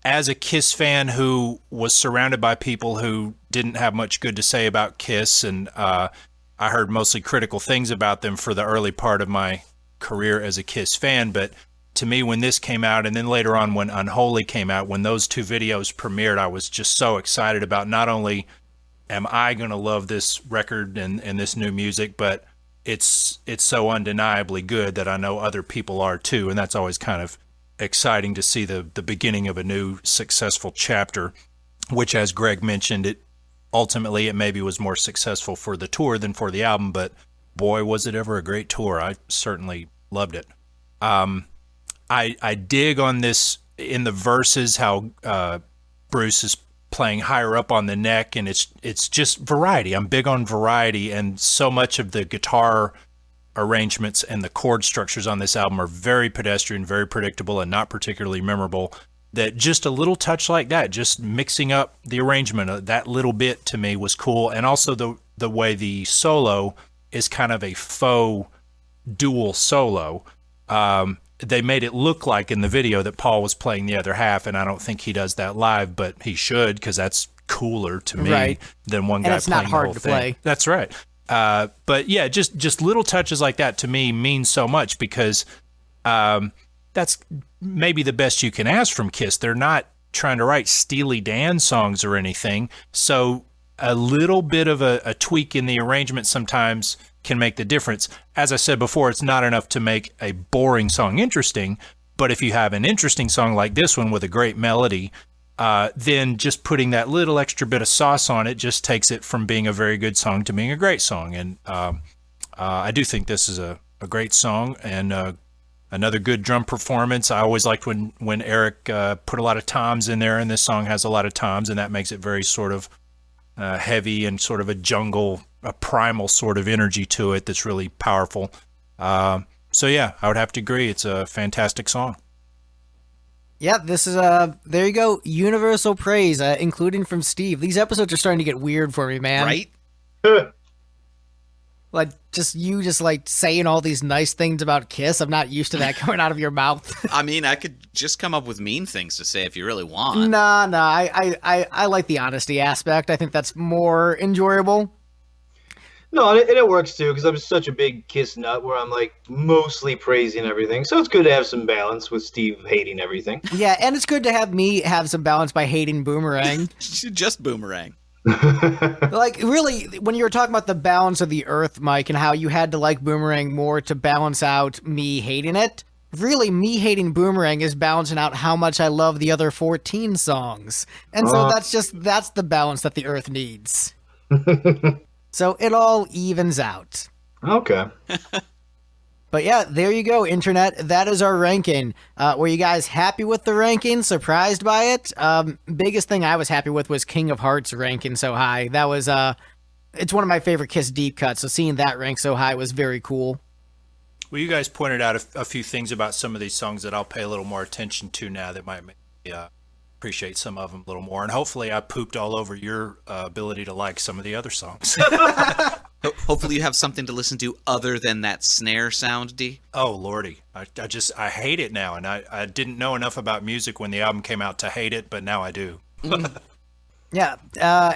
As a Kiss fan who was surrounded by people who didn't have much good to say about Kiss, and I heard mostly critical things about them for the early part of my career as a Kiss fan. But to me, when this came out, and then later on when Unholy came out, when those two videos premiered, I was just so excited about, not only am I going to love this record and this new music, but it's so undeniably good that I know other people are too. And that's always kind of exciting to see the beginning of a new successful chapter, which, as Greg mentioned, it ultimately maybe was more successful for the tour than for the album, but boy, was it ever a great tour. I certainly loved it. I dig on this in the verses how Bruce is playing higher up on the neck, and it's just variety. I'm big on variety, and so much of the guitar arrangements and the chord structures on this album are very pedestrian, very predictable, and not particularly memorable. That just a little touch like that, just mixing up the arrangement, that little bit to me was cool. And also the way the solo is kind of a faux dual solo. They made it look like in the video that Paul was playing the other half, and I don't think he does that live, but he should, because that's cooler to me than one guy and it's playing not hard the whole to thing. play. That's right. But yeah, just little touches like that to me mean so much, because that's maybe the best you can ask from Kiss. They're not trying to write Steely Dan songs or anything, so a little bit of a tweak in the arrangement sometimes can make the difference. As I said before, it's not enough to make a boring song interesting, but if you have an interesting song like this one with a great melody, then just putting that little extra bit of sauce on it just takes it from being a very good song to being a great song. And I do think this is a great song, and another good drum performance. I always liked when Eric put a lot of toms in there, and this song has a lot of toms, and that makes it very sort of heavy and sort of a primal sort of energy to it that's really powerful. So yeah, I would have to agree. It's a fantastic song. Yeah, this is there you go, universal praise, including from Steve. These episodes are starting to get weird for me, man. Right? Like just like saying all these nice things about Kiss. I'm not used to that coming out of your mouth. I mean, I could just come up with mean things to say if you really want. Nah, I like the honesty aspect. I think that's more enjoyable. No, and it works too, because I'm such a big Kiss nut where I'm like mostly praising everything. So it's good to have some balance with Steve hating everything. Yeah, and it's good to have me have some balance by hating Boomerang. Just Boomerang. Like, really, when you were talking about the balance of the Earth, Mike, and how you had to like Boomerang more to balance out me hating it, really, me hating Boomerang is balancing out how much I love the other 14 songs. And so that's the balance that the Earth needs. So it all evens out. Okay. But yeah, there you go, Internet. That is our ranking. Were you guys happy with the ranking? Surprised by it? Biggest thing I was happy with was King of Hearts ranking so high. That was, it's one of my favorite Kiss deep cuts, so seeing that rank so high was very cool. Well, you guys pointed out a few things about some of these songs that I'll pay a little more attention to now that might make me appreciate some of them a little more. And hopefully I pooped all over your ability to like some of the other songs. Hopefully you have something to listen to other than that snare sound, D. Oh, Lordy. I hate it now. And I didn't know enough about music when the album came out to hate it, but now I do. Yeah,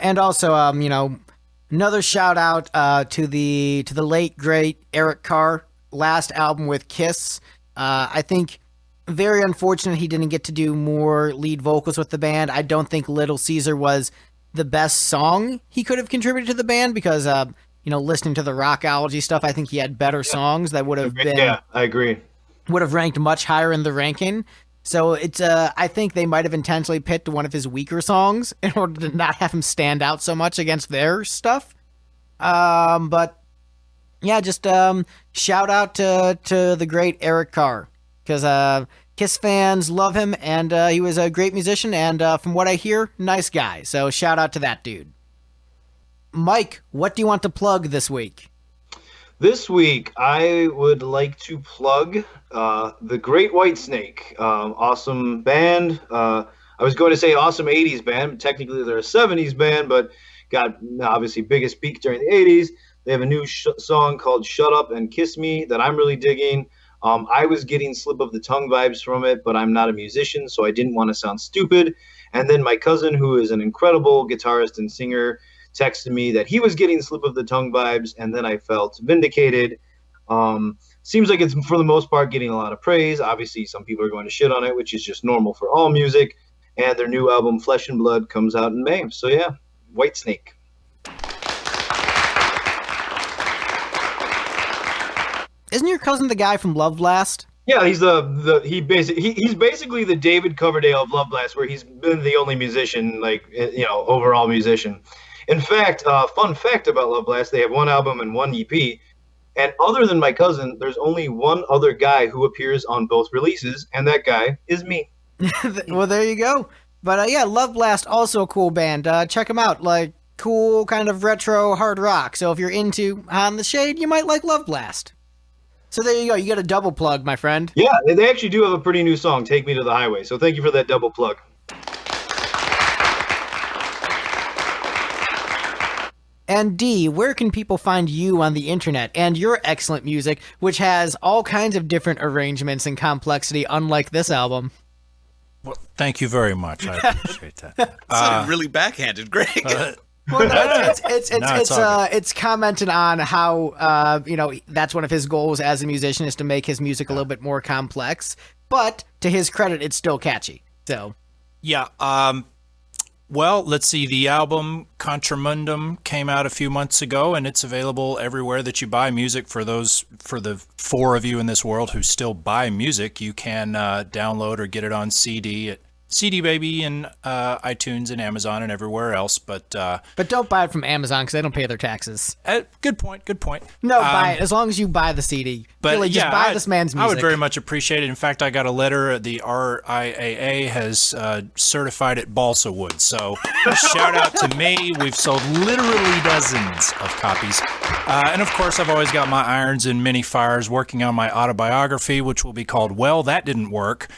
and also, another shout out to the late great Eric Carr, last album with Kiss. I think very unfortunate he didn't get to do more lead vocals with the band. I don't think Little Caesar was the best song he could have contributed to the band because, listening to the Rockology stuff, I think he had better songs that would have been. Yeah, I agree. Would have ranked much higher in the ranking. So it's I think they might have intentionally picked one of his weaker songs in order to not have him stand out so much against their stuff. But yeah, just shout out to the great Eric Carr because Kiss fans love him and he was a great musician and from what I hear, nice guy. So shout out to that dude. Mike, what do you want to plug this week? This week, I would like to plug the Great White Snake. Awesome band. I was going to say awesome 80s band. Technically, they're a 70s band, but got obviously biggest peak during the 80s. They have a new song called Shut Up and Kiss Me that I'm really digging. I was getting slip of the tongue vibes from it, but I'm not a musician, so I didn't want to sound stupid. And then my cousin, who is an incredible guitarist and singer, texted me that he was getting slip of the tongue vibes, and then I felt vindicated. Seems like it's for the most part getting a lot of praise. Obviously, some people are going to shit on it, which is just normal for all music. And their new album, Flesh and Blood, comes out in May. So yeah, White Snake. Isn't your cousin the guy from Love Blast? Yeah, he's he's basically the David Coverdale of Love Blast, where he's been the only musician, overall musician. In fact, fun fact about Love Blast, they have one album and one EP. And other than my cousin, there's only one other guy who appears on both releases, and that guy is me. Well, there you go. But yeah, Love Blast, also a cool band. Check them out. Like, cool kind of retro hard rock. So if you're into On the Shade, you might like Love Blast. So there you go. You got a double plug, my friend. Yeah, they actually do have a pretty new song, Take Me to the Highway. So thank you for that double plug. And Dee, where can people find you on the internet and your excellent music, which has all kinds of different arrangements and complexity, unlike this album? Well, thank you very much. I appreciate that. Sounded really backhanded, Greg. Well, no, it's commenting on how that's one of his goals as a musician is to make his music a little bit more complex. But to his credit, it's still catchy. So yeah. Well, let's see. The album Contramundum came out a few months ago, and it's available everywhere that you buy music. For the four of you in this world who still buy music, you can download or get it on CD at CD Baby and iTunes and Amazon and everywhere else. But don't buy it from Amazon because they don't pay their taxes. Good point. No, buy it as long as you buy the CD. But really, just buy this man's music. I would very much appreciate it. In fact, I got a letter. The RIAA has certified it balsa wood. So shout out to me. We've sold literally dozens of copies. And of course, I've always got my irons in many fires working on my autobiography, which will be called Well, That Didn't Work.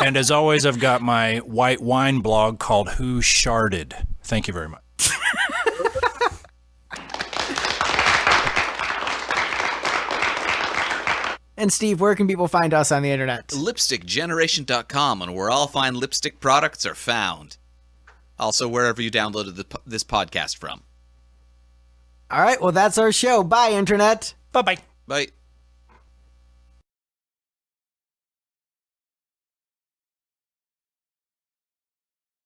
And as always, I've got my white wine blog called Who Sharded. Thank you very much. And Steve, where can people find us on the internet? LipstickGeneration.com, and where all fine lipstick products are found. Also, wherever you downloaded this podcast from. All right, well, that's our show. Bye, Internet. Bye-bye. Bye.